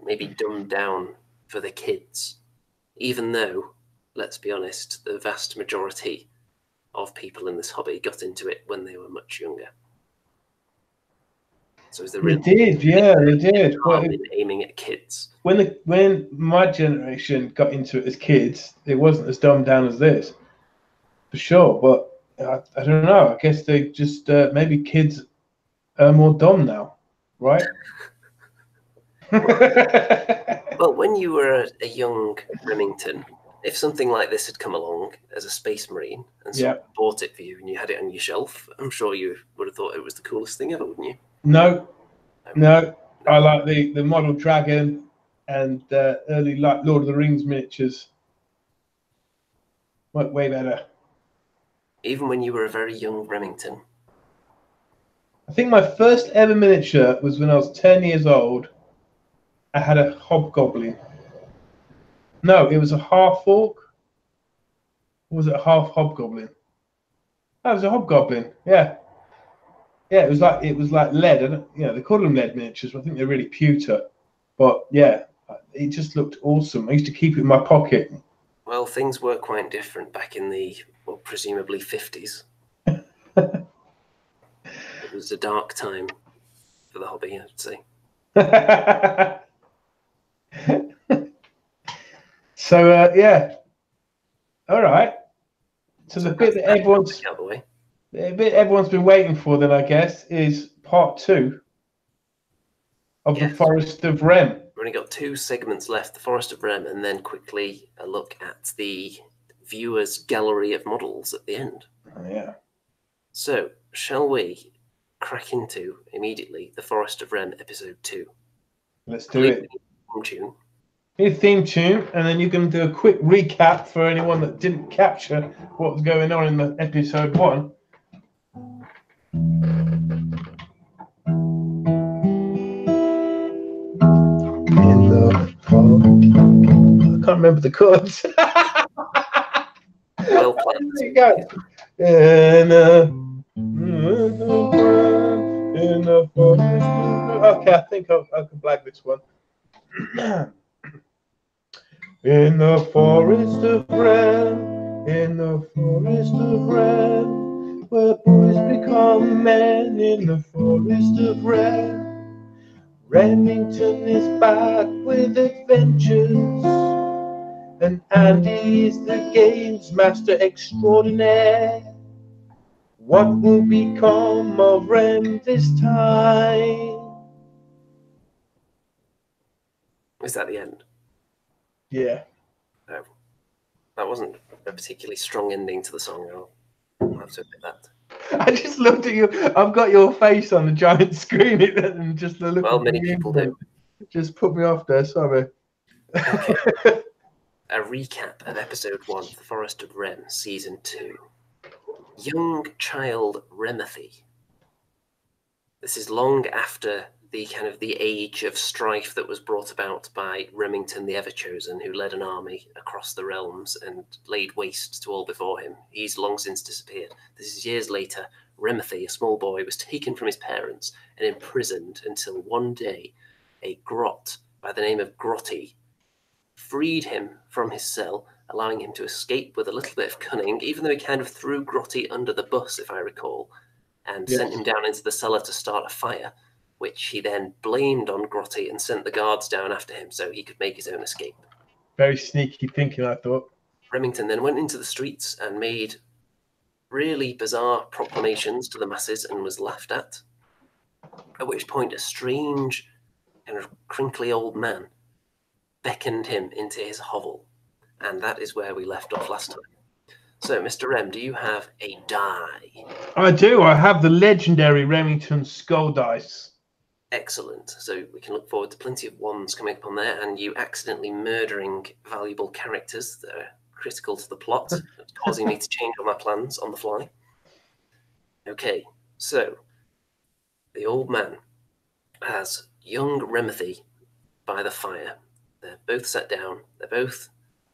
maybe dumbed down for the kids, even though, let's be honest, the vast majority of people in this hobby got into it when they were much younger. So is there They did, yeah, they did. But aiming at kids? When my generation got into it as kids, it wasn't as dumbed down as this, for sure. But I don't know. I guess they just maybe kids are more dumb now, right? Well, when you were a young Remington, if something like this had come along as a Space Marine and someone bought it for you and you had it on your shelf, I'm sure you would have thought it was the coolest thing ever, wouldn't you? No. I like the model dragon and early Lord of the Rings miniatures. Way better. Even when you were a very young Remington? I think my first ever miniature was when I was 10 years old. I had a hobgoblin. No, it was a half orc. Or was it a half hobgoblin? That was a hobgoblin. Yeah. Yeah, it was like lead. They call them lead miniatures, but I think they're really pewter. But yeah, it just looked awesome. I used to keep it in my pocket. Well, things were quite different back in the, presumably 50s. It was a dark time for the hobby, I'd say. So, yeah. All right. So the bit that everyone's been waiting for, then, I guess, is part 2 of the Forest of Rem. We've only got 2 segments left, the Forest of Rem, and then quickly a look at the viewer's gallery of models at the end. Oh, yeah. So, shall we crack into immediately the Forest of Rem episode 2? Let's do it. Theme tune. Here's theme tune, and then you can do a quick recap for anyone that didn't capture what was going on in the episode 1. I can't remember the chords. Well planned. There you go. Okay, I think I can blag this one. In the forest of Rem, in the forest of Rem, where boys become men. In the forest of Rem, Remington is back with adventures, and Andy is the games master extraordinaire. What will become of Rem this time? Is that the end? Yeah. No. That wasn't a particularly strong ending to the song. I'll have to admit that. I just looked at you. I've got your face on the giant screen, and just the look. Well, many people do. Just put me off there. Sorry. Okay. A recap of episode 1, The Forest of Rem, season 2. Young child Remethy. This is long after the age of strife that was brought about by Remington the Everchosen, who led an army across the realms and laid waste to all before him. He's long since disappeared. This is years later. Remethy, a small boy, was taken from his parents and imprisoned until one day a grot by the name of Grotty freed him from his cell, allowing him to escape with a little bit of cunning, even though he kind of threw Grotty under the bus, if I recall, and sent him down into the cellar to start a fire, which he then blamed on Grotty and sent the guards down after him so he could make his own escape. Very sneaky thinking, I thought. Remington then went into the streets and made really bizarre proclamations to the masses and was laughed at which point a strange kind of crinkly old man beckoned him into his hovel, and that is where we left off last time. So, Mr. Rem, do you have a die? I do. I have the legendary Remington Skull Dice. Excellent. So we can look forward to plenty of ones coming up on there, and you accidentally murdering valuable characters that are critical to the plot, causing me to change all my plans on the fly. Okay, so the old man has young Remothy by the fire. They're both sat down. They're both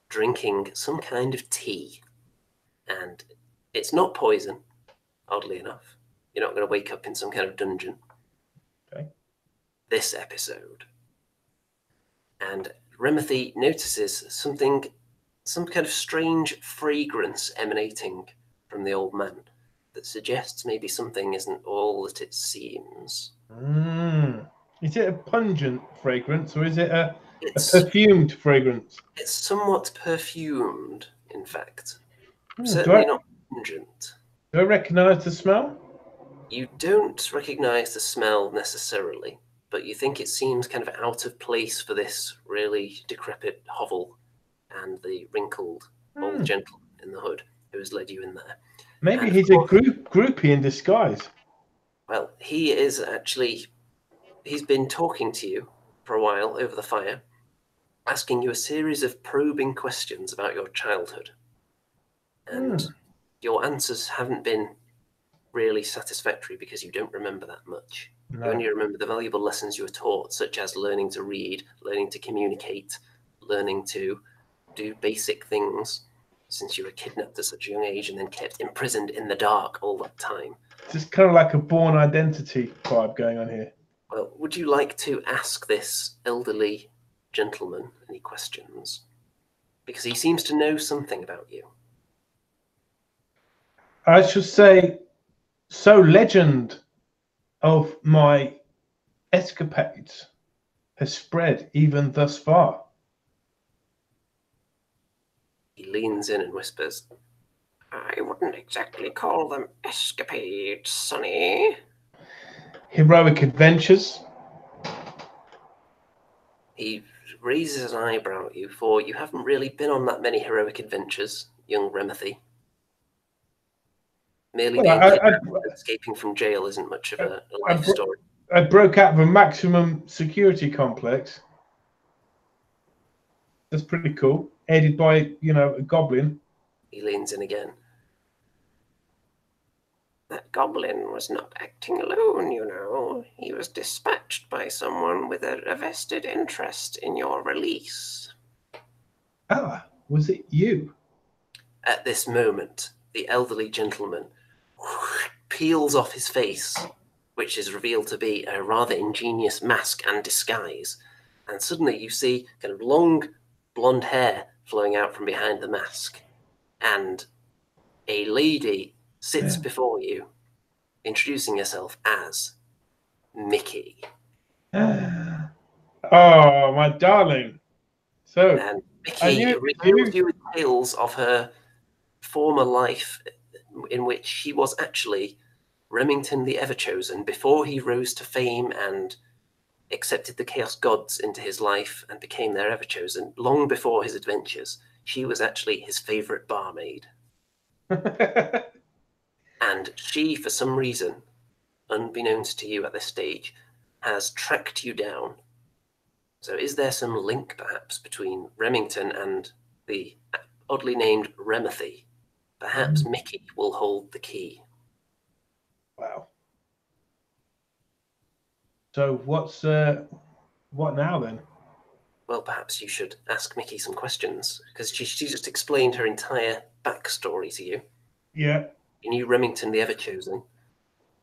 drinking some kind of tea. And it's not poison, oddly enough. You're not going to wake up in some kind of dungeon. Okay. This episode. And Remothy notices some kind of strange fragrance emanating from the old man that suggests maybe something isn't all that it seems. Is it a pungent fragrance or is it a perfumed fragrance? It's somewhat perfumed, in fact. Hmm, Certainly not pungent. Do I recognise the smell? You don't recognise the smell necessarily, but you think it seems kind of out of place for this really decrepit hovel and the wrinkled old gentleman in the hood who has led you in there. Maybe he's a groupie in disguise. Well, he is actually... He's been talking to you for a while over the fire, asking you a series of probing questions about your childhood. And your answers haven't been really satisfactory because you don't remember that much. No. You only remember the valuable lessons you were taught, such as learning to read, learning to communicate, learning to do basic things, since you were kidnapped at such a young age and then kept imprisoned in the dark all that time. Just kind of like a Born Identity vibe going on here. Well, would you like to ask this elderly gentleman any questions? Because he seems to know something about you. I should say, so legend of my escapades has spread even thus far. He leans in and whispers, I wouldn't exactly call them escapades, Sonny. Heroic adventures. He raises an eyebrow at you, for you haven't really been on that many heroic adventures, young Remothy. Merely escaping from jail isn't much of a life story. I broke out of a maximum security complex. That's pretty cool. Aided by, a goblin. He leans in again. That goblin was not acting alone, He was dispatched by someone with a vested interest in your release. Ah, was it you? At this moment, the elderly gentleman peels off his face, which is revealed to be a rather ingenious mask and disguise. And suddenly you see kind of long blonde hair flowing out from behind the mask. And a lady sits before you, introducing herself as Mickey. Oh, my darling. So, and Mickey regales you with tales of her former life in which she was actually Remington the Everchosen before he rose to fame and accepted the Chaos Gods into his life and became their Everchosen. Long before his adventures, she was actually his favourite barmaid. And she, for some reason, unbeknownst to you at this stage, has tracked you down. So is there some link, perhaps, between Remington and the oddly named Remothy? Perhaps Mickey will hold the key. Wow. So what now then? Well, perhaps you should ask Mickey some questions, because she just explained her entire backstory to you. Yeah. You knew Remington the Everchosen.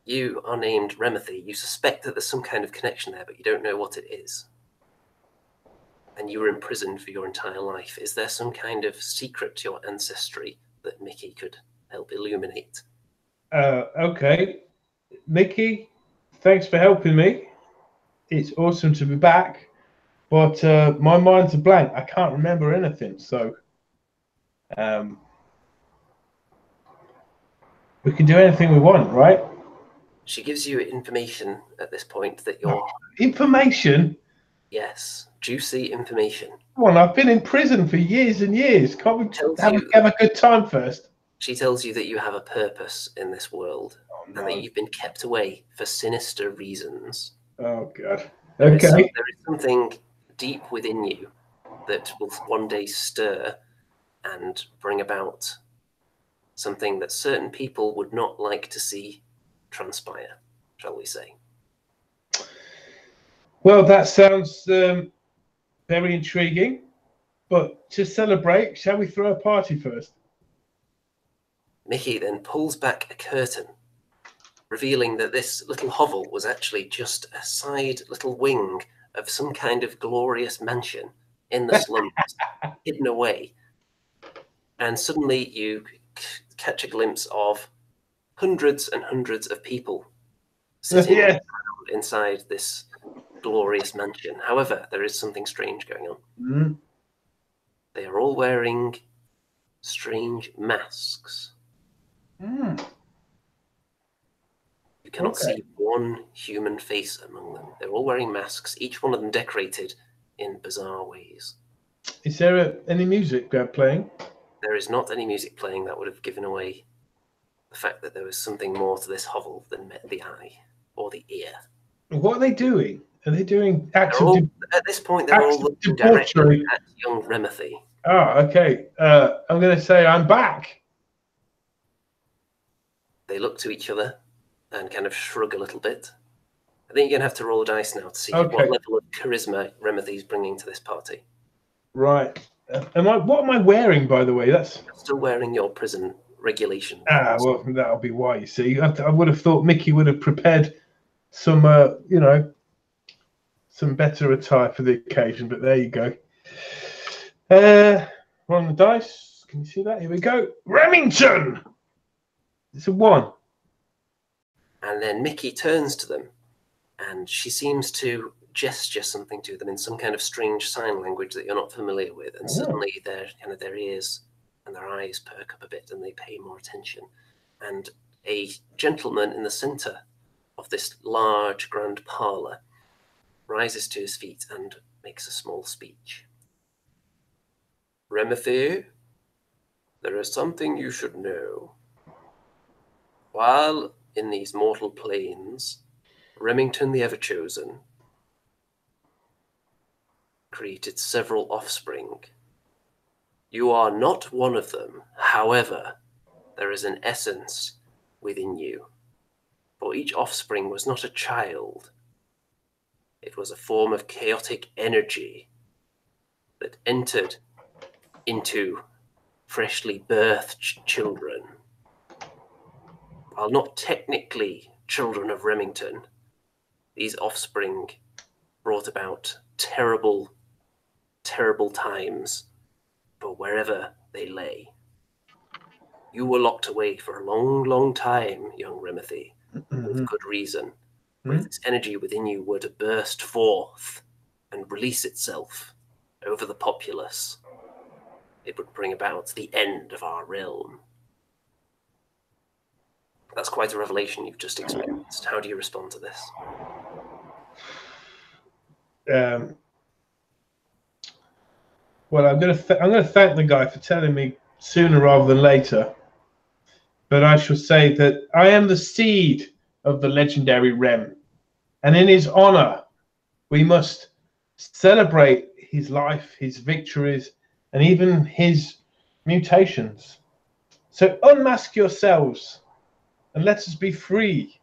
You are named Remothy. You suspect that there's some kind of connection there, but you don't know what it is. and you were imprisoned for your entire life. Is there some kind of secret to your ancestry that Mickey could help illuminate? Okay. Mickey, thanks for helping me. It's awesome to be back. But my mind's a blank. I can't remember anything. So we can do anything we want, right? She gives you information at this point that you're... Information? Yes, juicy information. Come on, I've been in prison for years and years. Can't we have a good time first? She tells you that you have a purpose in this world, and that you've been kept away for sinister reasons. Oh, God. There Okay. There is something deep within you that will one day stir and bring about something that certain people would not like to see transpire, shall we say. Well, that sounds very intriguing. But to celebrate, shall we throw a party first? Mickey then pulls back a curtain, revealing that this little hovel was actually just a side little wing of some kind of glorious mansion in the slums, hidden away. And suddenly you catch a glimpse of hundreds and hundreds of people sitting around inside this glorious mansion. However, there is something strange going on. Mm-hmm. They are all wearing strange masks. Mm. You cannot see one human face among them. They're all wearing masks, each one of them decorated in bizarre ways. Is there any music playing? There is not any music playing. That would have given away the fact that there was something more to this hovel than met the eye or the ear. What are they doing? Are they doing acts at this point, they're all looking directly at young Remothy. Oh, okay. I'm going to say I'm back. They look to each other and kind of shrug a little bit. I think you're going to have to roll a dice now to see what level of charisma Remothy's bringing to this party. Right. What am I wearing, by the way? You're still wearing your prison regulation. Well, that'll be why, you see. I would have thought Mickey would have prepared some, some better attire for the occasion, but there you go. Rolling the dice. Can you see that? Here we go. Remington! It's a 1. And then Mickey turns to them, and she seems to gesture something to them in some kind of strange sign language that you're not familiar with. And suddenly their ears and their eyes perk up a bit, and they pay more attention. And a gentleman in the center of this large grand parlor rises to his feet and makes a small speech. Remothy, there is something you should know. While in these mortal planes, Remington the Everchosen created several offspring. You are not one of them. However, there is an essence within you. For each offspring was not a child. It was a form of chaotic energy that entered into freshly birthed children. While not technically children of Remington, these offspring brought about terrible, terrible times for wherever they lay. You were locked away for a long, long time, young Remothy, with good reason. But if this energy within you were to burst forth and release itself over the populace, it would bring about the end of our realm. That's quite a revelation you've just experienced. How do you respond to this? Well, I'm going to thank the guy for telling me sooner rather than later. But I shall say that I am the seed of the legendary Rem, and in his honor, we must celebrate his life, his victories, and even his mutations. So unmask yourselves and let us be free.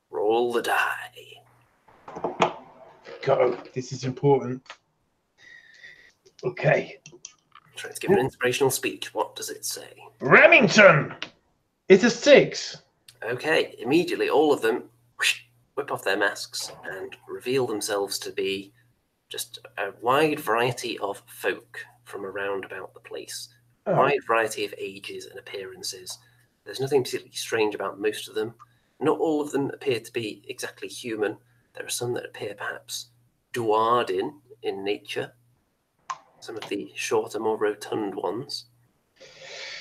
Roll the die. Go. This is important. Okay. Try to give an inspirational speech. What does it say? Remington! It's a 6. Okay. Immediately, all of them whip off their masks and reveal themselves to be just a wide variety of folk from around about the place. A Oh. wide variety of ages and appearances. There's nothing particularly strange about most of them. Not all of them appear to be exactly human. There are some that appear perhaps Duardin in nature. Some of the shorter, more rotund ones.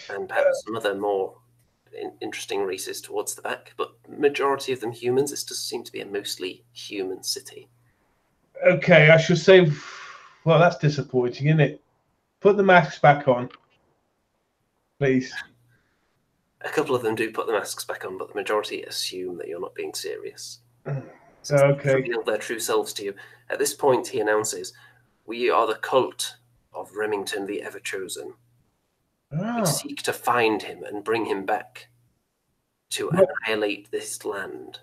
And perhaps some other more interesting races towards the back. But majority of them humans. This does seem to be a mostly human city. Okay, I should say, well, that's disappointing, isn't it? Put the masks back on, please. A couple of them do put the masks back on, but the majority assume that you're not being serious. So Okay. reveal their true selves to you. At this point, he announces, "We are the cult of Remington the Ever-Chosen. We seek to find him and bring him back to annihilate this land."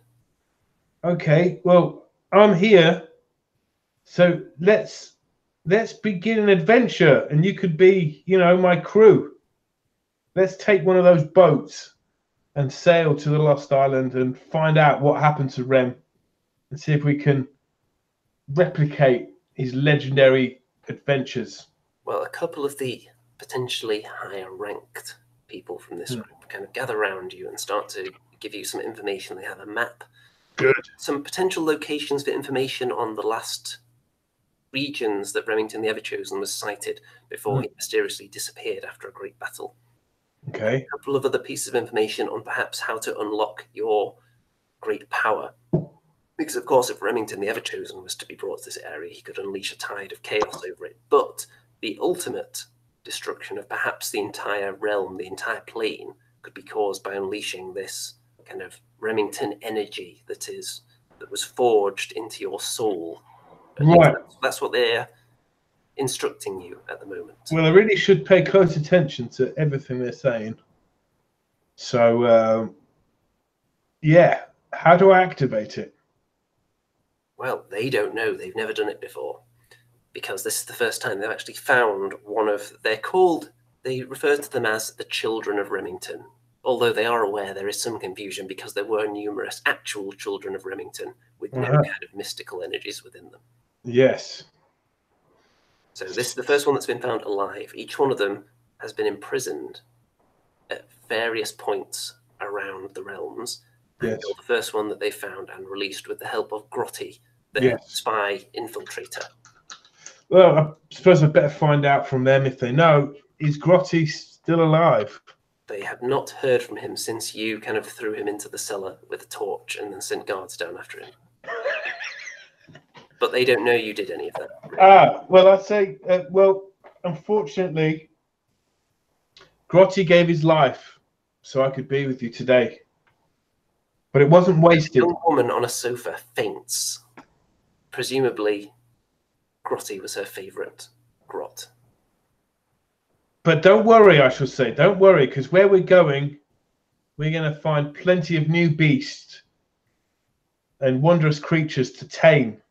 Okay, well, I'm here, so let's begin an adventure, and you could be, you know, my crew. Let's take one of those boats and sail to the Lost Island and find out what happened to Rem, and see if we can replicate his legendary adventures. Well, a couple of the potentially higher ranked people from this group kind of gather around you and start to give you some information. They have a map. Good. Some potential locations for information on the last regions that Remington the Ever-Chosen was sighted before he mysteriously disappeared after a great battle. Okay. A couple of other pieces of information on perhaps how to unlock your great power. Because, of course, if Remington the Ever-Chosen was to be brought to this area, he could unleash a tide of chaos over it. But the ultimate destruction of perhaps the entire realm, the entire plane, could be caused by unleashing this kind of Remington energy that was forged into your soul. Right. That's what they're instructing you at the moment. Well, I really should pay close attention to everything they're saying. So, yeah, how do I activate it? Well, they don't know. They've never done it before. Because this is the first time they've actually found one of... They refer to them as the Children of Remington. Although they are aware there is some confusion because there were numerous actual Children of Remington with no kind of mystical energies within them. Yes. So this is the first one that's been found alive. Each one of them has been imprisoned at various points around the realms. Yes. Until the first one that they found and released with the help of Grotty, the spy infiltrator. Well, I suppose I'd better find out from them if they know. Is Grotty still alive? They have not heard from him since you kind of threw him into the cellar with a torch and then sent guards down after him. But they don't know you did any of that. Really. Well, I'd say, unfortunately, Grotty gave his life so I could be with you today. But it wasn't wasted. A young woman on a sofa faints. Presumably, Grotty was her favourite grot. But don't worry, I shall say. Don't worry, because where we're going, we're going to find plenty of new beasts and wondrous creatures to tame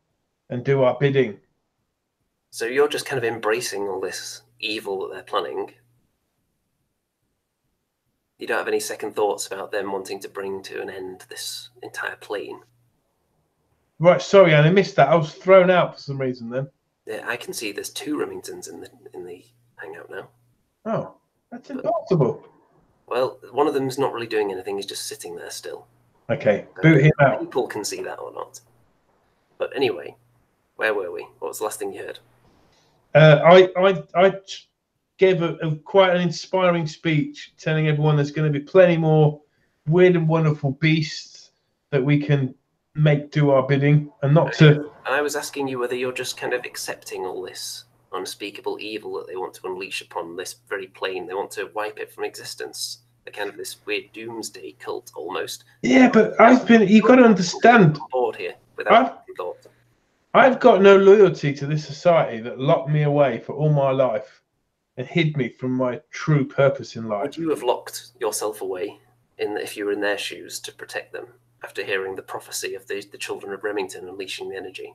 and do our bidding. So you're just kind of embracing all this evil that they're planning. You don't have any second thoughts about them wanting to bring to an end this entire plane. Right, sorry, Anne, I missed that. I was thrown out for some reason then. Yeah, I can see there's 2 Remingtons in the hangout now. Oh, that's impossible. Well, one of them's not really doing anything. He's just sitting there still. Okay, boot him out. People can see that or not. But anyway, where were we? What was the last thing you heard? I gave quite an inspiring speech telling everyone there's going to be plenty more weird and wonderful beasts that we can make do our bidding, and not to... And I was asking you whether you're just kind of accepting all this unspeakable evil that they want to unleash upon this very plane. They want to wipe it from existence. They're kind of this weird doomsday cult almost. Yeah, but you've got to understand. On board here without thought. I've got no loyalty to this society that locked me away for all my life and hid me from my true purpose in life. Would you have locked yourself away if you were in their shoes to protect them after hearing the prophecy of the Children of Remington unleashing the energy?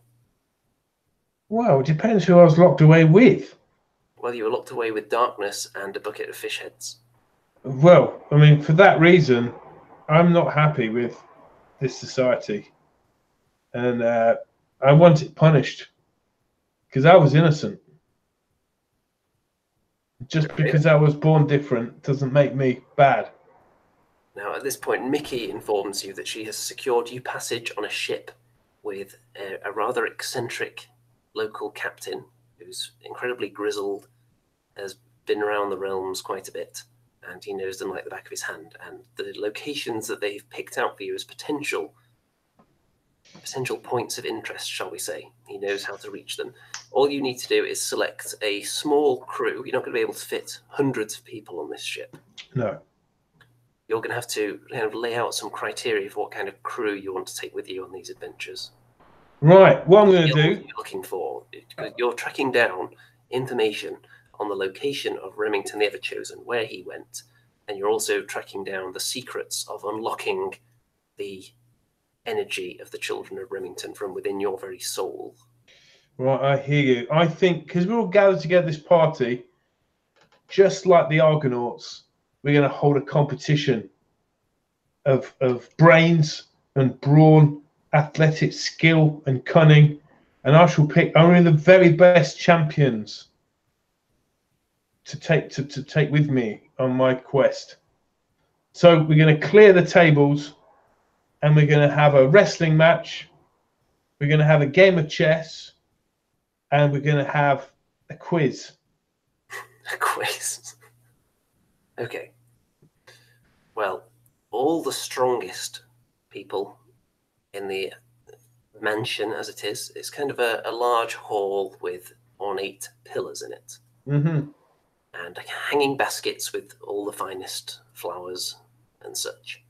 Well, it depends who I was locked away with. Well, you were locked away with darkness and a bucket of fish heads. Well, I mean, for that reason, I'm not happy with this society. And I want it punished. because I was innocent. Just Okay. because I was born different doesn't make me bad. Now, at this point, Mickey informs you that she has secured you passage on a ship with a rather eccentric local captain who's incredibly grizzled, has been around the realms quite a bit, and he knows them like the back of his hand. And the locations that they've picked out for you as potential points of interest, shall we say. He knows how to reach them. All you need to do is select a small crew. You're not going to be able to fit hundreds of people on this ship. No. You're going to have to kind of lay out some criteria for what kind of crew you want to take with you on these adventures. Right, what I'm going to do... You're looking for, because you're tracking down information on the location of Remington the Everchosen, where he went, and you're also tracking down the secrets of unlocking the energy of the children of Remington from within your very soul. Right, I hear you. I think, because we're all gathered together this party, just like the Argonauts, we're going to hold a competition of brains and brawn, athletic skill and cunning, and I shall pick only the very best champions to take with me on my quest. So we're going to clear the tables, and we're going to have a wrestling match. We're going to have a game of chess, and we're going to have a quiz. A quiz. Okay. Well, all the strongest people in the mansion, as it is, it's kind of a large hall with ornate pillars in it. Mm-hmm. And hanging baskets with all the finest flowers and such.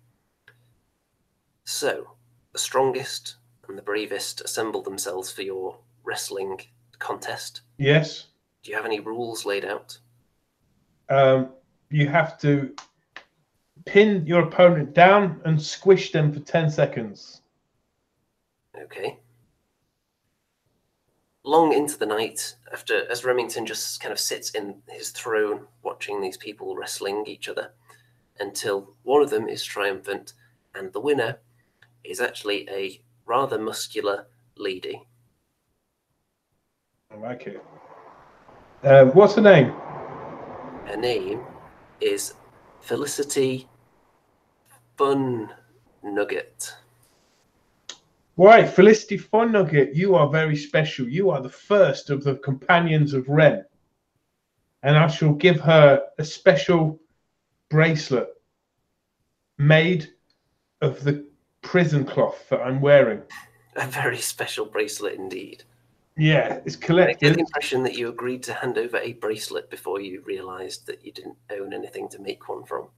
So, the strongest and the bravest assemble themselves for your wrestling contest. Yes. Do you have any rules laid out? You have to pin your opponent down and squish them for 10 seconds. Okay. Long into the night, as Remington just kind of sits in his throne watching these people wrestling each other, until one of them is triumphant, and the winner is actually a rather muscular lady. I like it. What's her name? Her name is Felicity Fun Nugget. Right, Felicity Fun Nugget, you are very special. You are the first of the companions of Ren. And I shall give her a special bracelet made of the prison cloth that I'm wearing. A very special bracelet indeed. Yeah, it's I get collected. the impression that you agreed to hand over a bracelet before you realised that you didn't own anything to make one from.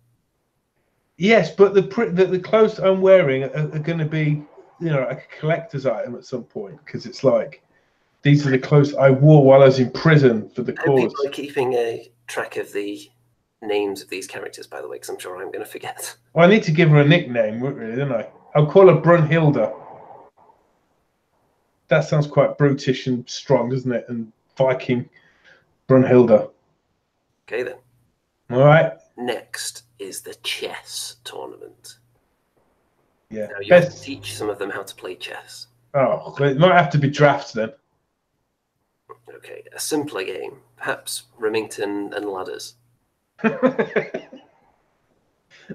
Yes, but the clothes I'm wearing are going to be, like a collector's item at some point, because it's like these are the clothes I wore while I was in prison for the cause. People are keeping a track of the names of these characters, by the way, because I'm sure I'm going to forget. Well, I need to give her a nickname, really, don't I? I'll call her Brunhilde. That sounds quite brutish and strong, doesn't it? And Viking Brunhilde. Okay, then. All right. Next is the chess tournament. Yeah. Now, you have to teach some of them how to play chess. Oh, it might have to be drafts then. Okay, a simpler game. Perhaps Remington and ladders.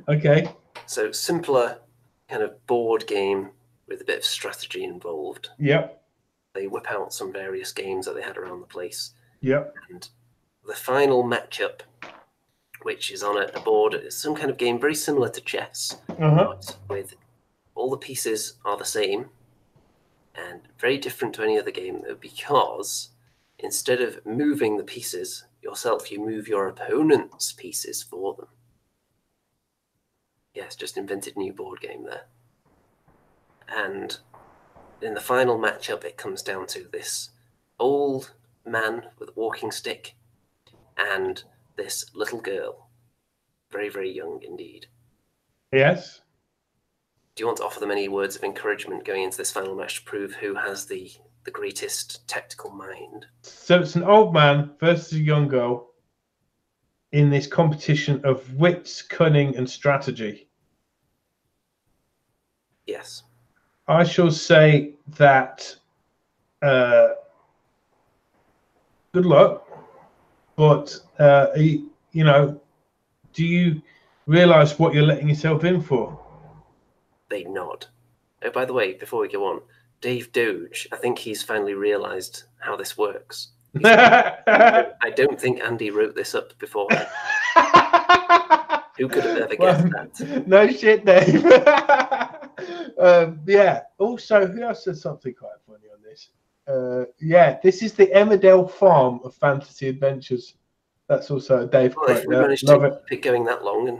Okay. So, simpler kind of board game with a bit of strategy involved. Yep. They whip out some various games that they had around the place. Yep. And the final matchup, which is on a board, is some kind of game very similar to chess, but with all the pieces are the same and very different to any other game, because instead of moving the pieces yourself, you move your opponent's pieces for them. Yes, just invented a new board game there. And in the final matchup, it comes down to this old man with a walking stick and this little girl. Very, very young indeed. Yes. Do you want to offer them any words of encouragement going into this final match to prove who has the greatest tactical mind? So it's an old man versus a young girl in this competition of wits, cunning, and strategy. Yes. I shall say that good luck. But you know, do you realise what you're letting yourself in for? They nod. Oh, by the way, before we go on, Dave Doge, I think he's finally realised how this works. I don't think Andy wrote this up beforehand. Who could have ever guessed that? No shit, Dave. Yeah. Also, who else said something quite funny on this? Yeah, this is the Emmerdale Farm of fantasy adventures. That's also a Dave Well, quote. if we manage to keep it going that long and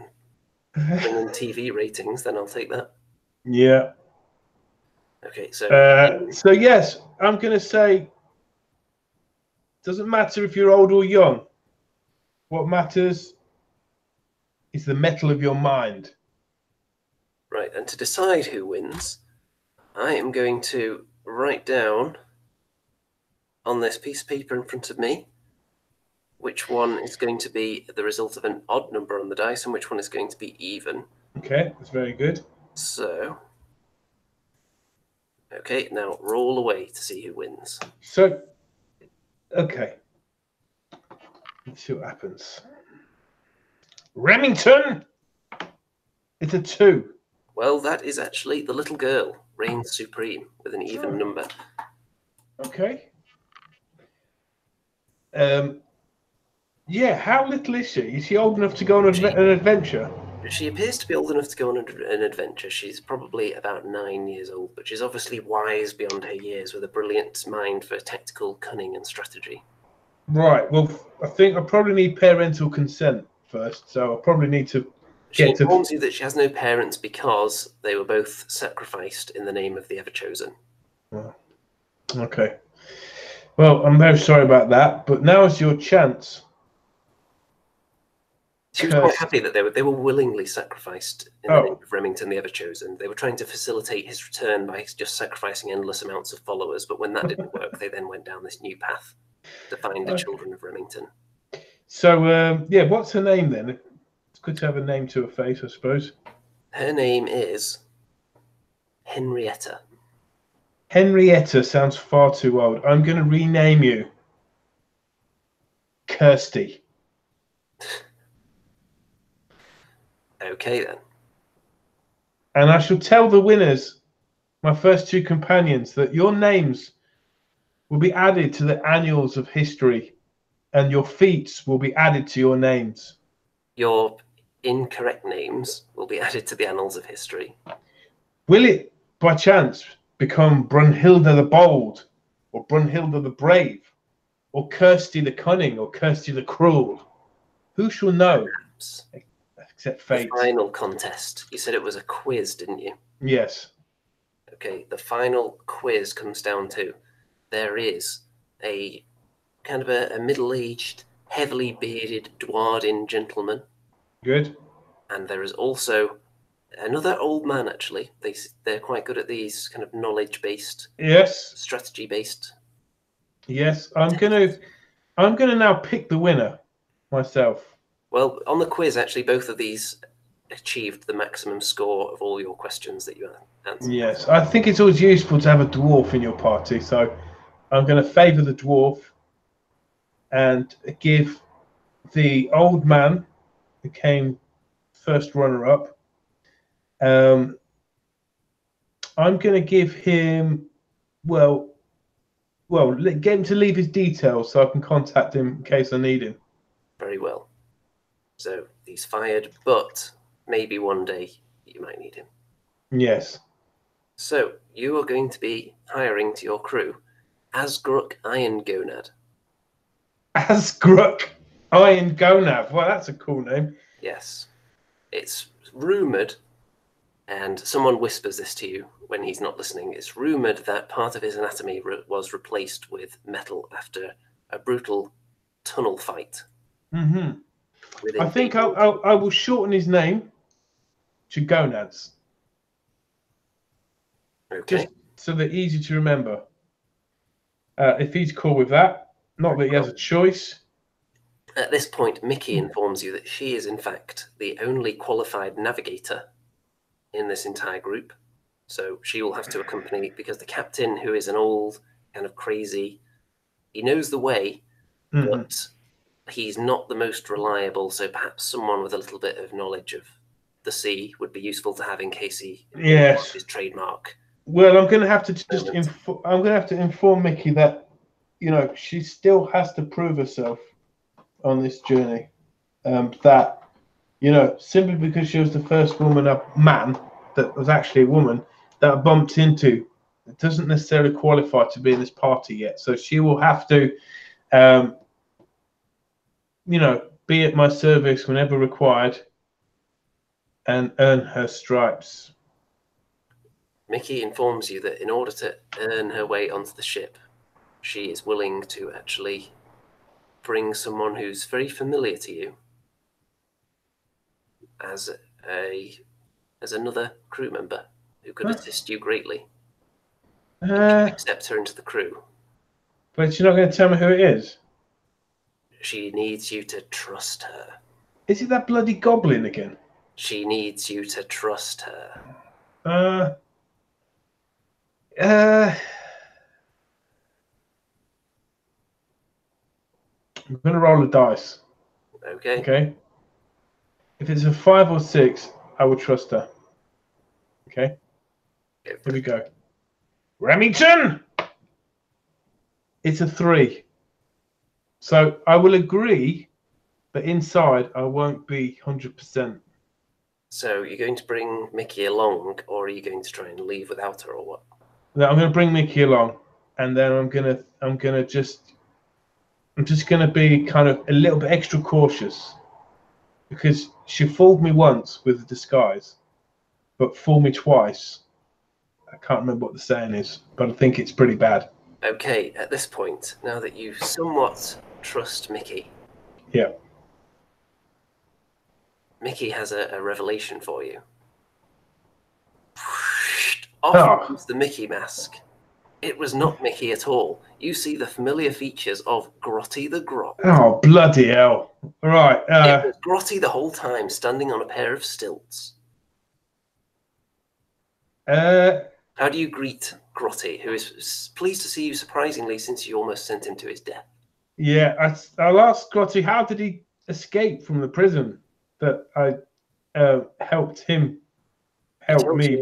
bring in TV ratings, then I'll take that. Yeah. Okay, so yes, I'm going to say, doesn't matter if you're old or young. What matters is the metal of your mind. Right, and to decide who wins, I am going to write down on this piece of paper in front of me which one is going to be the result of an odd number on the dice and which one is going to be even. Okay, that's very good. So, okay, now roll away to see who wins. So, okay. Let's see what happens. Remington! It's a 2. Well, that is actually the little girl reigns supreme with an even number. Okay. Yeah, how little is she? Is she old enough to go on an adventure? She appears to be old enough to go on an adventure. She's probably about 9 years old, but she's obviously wise beyond her years with a brilliant mind for tactical cunning and strategy. Right, well, I think I probably need parental consent first, so I probably need to She informs you that she has no parents because they were both sacrificed in the name of the Ever-Chosen. Oh, okay. Well, I'm very sorry about that, but now is your chance. She was quite happy that they were willingly sacrificed in the name of Remington the Ever-Chosen. They were trying to facilitate his return by just sacrificing endless amounts of followers, but when that didn't work, they then went down this new path to find the children of Remington. So, yeah, what's her name then? It's good to have a name to her face, I suppose. Her name is Henrietta. Henrietta sounds far too old. I'm going to rename you Kirsty. Okay, then. And I shall tell the winners, my first 2 companions, that your names will be added to the annals of history and your feats will be added to your names. Your incorrect names will be added to the annals of history. Will it, by chance, become Brunhilde the Bold, or Brunhilde the Brave, or Kirsty the Cunning, or Kirsty the Cruel? Who shall know? Perhaps. Except fate. The final contest. You said it was a quiz, didn't you? Yes. Okay, the final quiz comes down to there is a kind of a middle-aged, heavily bearded Dwarden gentleman. Good. And there is also another old man, actually. They're quite good at these kind of knowledge-based, yes, strategy-based. Yes, I'm gonna now pick the winner myself. Well, on the quiz, actually, both of these achieved the maximum score of all your questions that you answered. Yes, I think it's always useful to have a dwarf in your party, so I'm going to favour the dwarf and give the old man who came first runner-up. I'm going to give him, well, get him to leave his details so I can contact him in case I need him. Very well. So he's fired, but maybe one day you might need him. Yes. So you are going to be hiring to your crew Asgruk Iron Gonad. Asgruk Iron Gonad. Well, that's a cool name. Yes. It's rumoured, and someone whispers this to you when he's not listening, it's rumoured that part of his anatomy was replaced with metal after a brutal tunnel fight. Mm-hmm. I think I will shorten his name to Gonads. Okay. Just so they're easy to remember. If he's cool with that, not that he has a choice. At this point, Mickey informs you that she is, in fact, the only qualified navigator in this entire group. So she will have to accompany, because the captain, who is an old, kind of crazy, he knows the way, but he's not the most reliable, so perhaps someone with a little bit of knowledge of the sea would be useful to have in case he Yes. his trademark. Well, I'm going to have to just I'm going to have to inform Mickey that, you know, she still has to prove herself on this journey. That, you know, simply because she was the first man that was actually a woman that I bumped into, it doesn't necessarily qualify to be in this party yet. So she will have to, you know, be at my service whenever required and earn her stripes. Mickey informs you that in order to earn her way onto the ship, she is willing to actually bring someone who's very familiar to you as another crew member who could assist you greatly. You accept her into the crew. But you're not going to tell me who it is? She needs you to trust her. Is it that bloody goblin again? She needs you to trust her. I'm going to roll a dice. Okay. Okay. If it's a 5 or 6, I will trust her. Okay. Here we go. Remington! It's a 3. So I will agree, but inside I won't be 100%. So you're going to bring Mickey along, or are you going to try and leave without her, or what? No, I'm going to bring Mickey along, and then I'm just going to be kind of a little bit extra cautious, because she fooled me once with a disguise, but fooled me twice. I can't remember what the saying is, but I think it's pretty bad. Okay, at this point, now that you somewhat trust Mickey. Yeah. Mickey has a revelation for you. Off comes the Mickey mask. It was not Mickey at all. You see the familiar features of Grotty the Grot. Oh, bloody hell. Right. It was Grotty the whole time, standing on a pair of stilts. How do you greet Grotty, who is pleased to see you surprisingly since you almost sent him to his death? Yeah, I'll ask Grotty, how did he escape from the prison that I helped me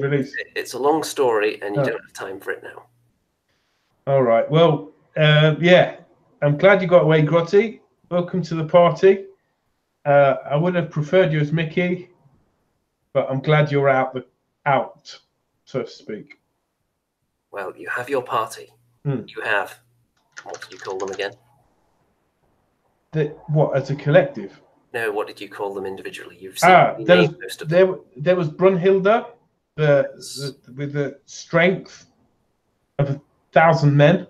release? It's a long story, and you don't have time for it now. All right. Well, yeah, I'm glad you got away, Grotty. Welcome to the party. I would have preferred you as Mickey, but I'm glad you're out, so to speak. Well, you have your party. You have, what did you call them again? What, as a collective? No, what did you call them individually? You've seen there was Brunhilde, with the strength of 1,000 men.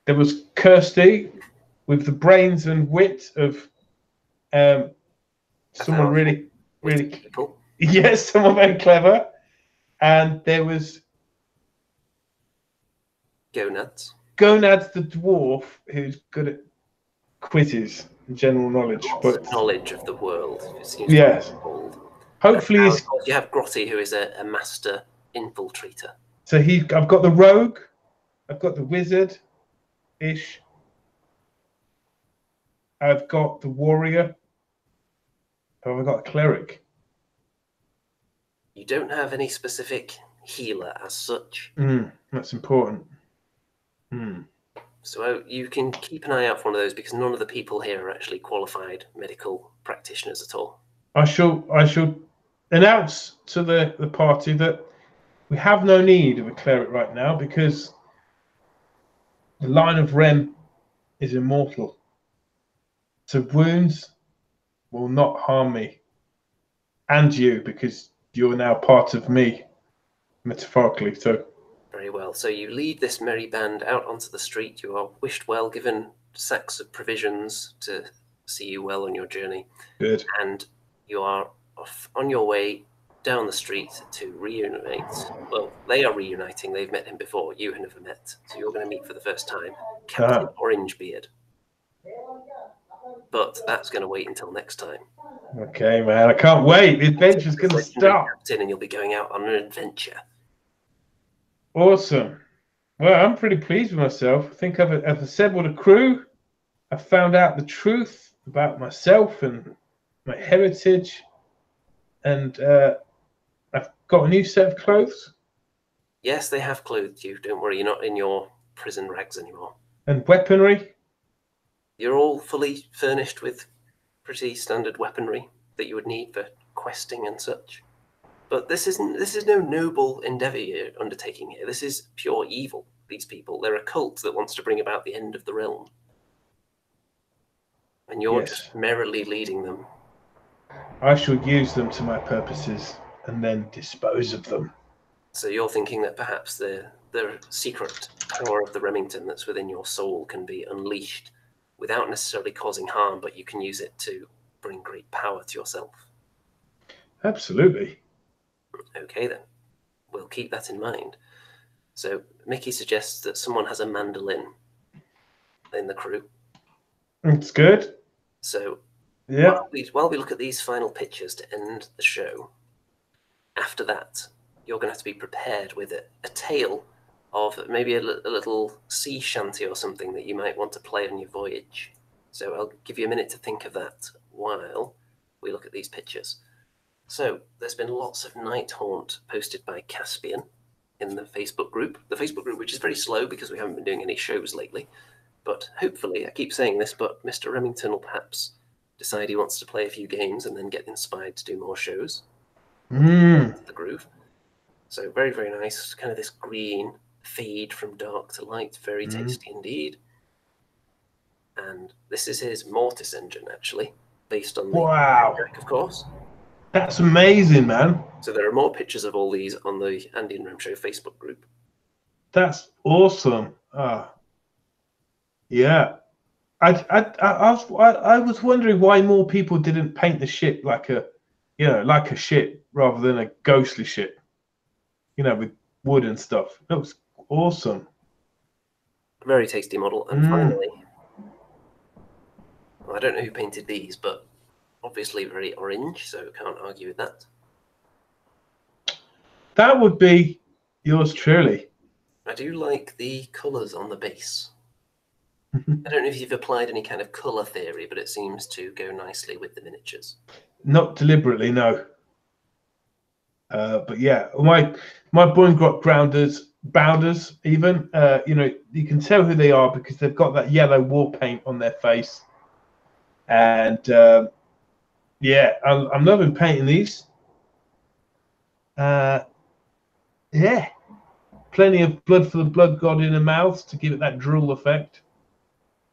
There was Kirsty with the brains and wit of someone really people. Yes, someone very clever. And there was Gonads the dwarf, who's good at quizzes and general knowledge, but knowledge of the world. Yes. Hopefully, you have Grotty, who is a master infiltrator. So I've got the rogue, I've got the wizard-ish, I've got the warrior, and I've got a cleric. You don't have any specific healer as such. That's important. So you can keep an eye out for one of those, because none of the people here are actually qualified medical practitioners at all. I shall announce to the party that we have no need of a cleric right now, because the line of Rem is immortal. So wounds will not harm me and you, because you're now part of me, metaphorically. So very well. So you lead this merry band out onto the street. You are wished well, given sacks of provisions to see you well on your journey. Good. And you are off on your way down the street to reunite. Well, they are reuniting. They've met him before. You have never met. So you're going to meet for the first time Captain Orangebeard. But that's going to wait until next time. Okay, man. I can't wait. The adventure's going to start. And you'll be going out on an adventure. Awesome. Well, I'm pretty pleased with myself. I think I've assembled a crew. I found out the truth about myself and my heritage, and I've got a new set of clothes. Yes, they have clothed you. Don't worry, you're not in your prison rags anymore. And weaponry. You're all fully furnished with pretty standard weaponry that you would need for questing and such. But this is no noble endeavour you're undertaking here. This is pure evil. These people, they're a cult that wants to bring about the end of the realm. And you're just merrily leading them. I shall use them to my purposes and then dispose of them. So you're thinking that perhaps the secret power of the Remington that's within your soul can be unleashed without necessarily causing harm, but you can use it to bring great power to yourself. Absolutely. Okay, then. We'll keep that in mind. So Mickey suggests that someone has a mandolin in the crew. It's good. So yeah, while we look at these final pictures to end the show, after that, you're going to have to be prepared with a tale of maybe a little sea shanty or something that you might want to play on your voyage. So I'll give you a minute to think of that while we look at these pictures. So there's been lots of Night Haunt posted by Caspian in the Facebook group. The Facebook group, which is very slow because we haven't been doing any shows lately. But hopefully, I keep saying this, but Mr. Remington will perhaps decide he wants to play a few games and then get inspired to do more shows. The groove. So very, very nice. Kind of this green fade from dark to light. Very tasty indeed. And this is his Mortis engine, actually, based on the deck, of course. That's amazing, man. So there are more pictures of all these on the Andy and Rem Show Facebook group. That's awesome. Yeah. I was wondering why more people didn't paint the ship like a ship rather than a ghostly ship. With wood and stuff. That was awesome. Very tasty model. And finally, well, I don't know who painted these, but obviously very orange, so can't argue with that. That would be yours truly. I do like the colours on the base. I don't know if you've applied any kind of colour theory, but it seems to go nicely with the miniatures. Not deliberately, no. But yeah, my Boingrot bounders even, you can tell who they are because they've got that yellow war paint on their face. And yeah, I'm loving painting these. Yeah, plenty of blood for the blood god in the mouths to give it that drool effect.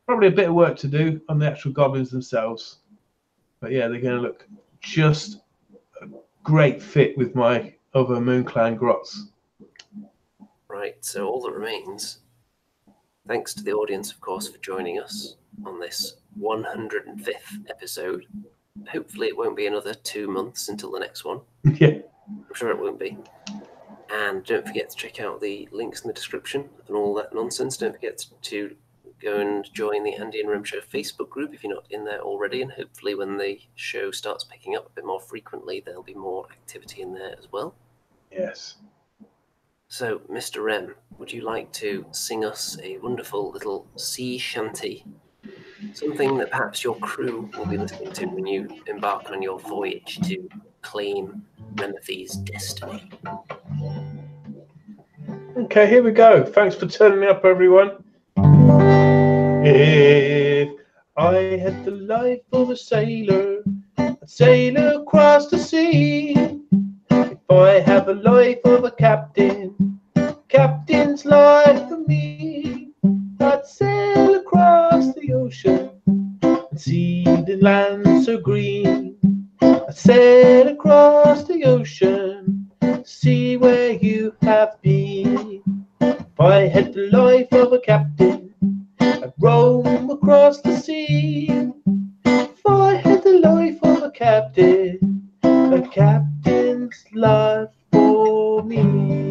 Probably a bit of work to do on the actual goblins themselves. But yeah, they're going to look just a great fit with my other Moonclan grots. Right, so all that remains, thanks to the audience, of course, for joining us on this 105th episode. Hopefully it won't be another 2 months until the next one. Yeah. I'm sure it won't be. And don't forget to check out the links in the description and all that nonsense. Don't forget to go and join the Andy and Rem Show Facebook group if you're not in there already. And hopefully when the show starts picking up a bit more frequently, there'll be more activity in there as well. Yes. So, Mr. Rem, would you like to sing us a wonderful little sea shanty? Something that perhaps your crew will be listening to when you embark on your voyage to claim Remethy's destiny. Okay, here we go. Thanks for turning up, everyone. If I had the life of a sailor, I'd sail across the sea. If I have a life of a captain, captain's life for me. I'd sail across the ocean and see the land so green. I'd sail across the ocean, see where you have been. If I had the life of a captain, I'd roam across the sea. If I had the life of a captain's life for me.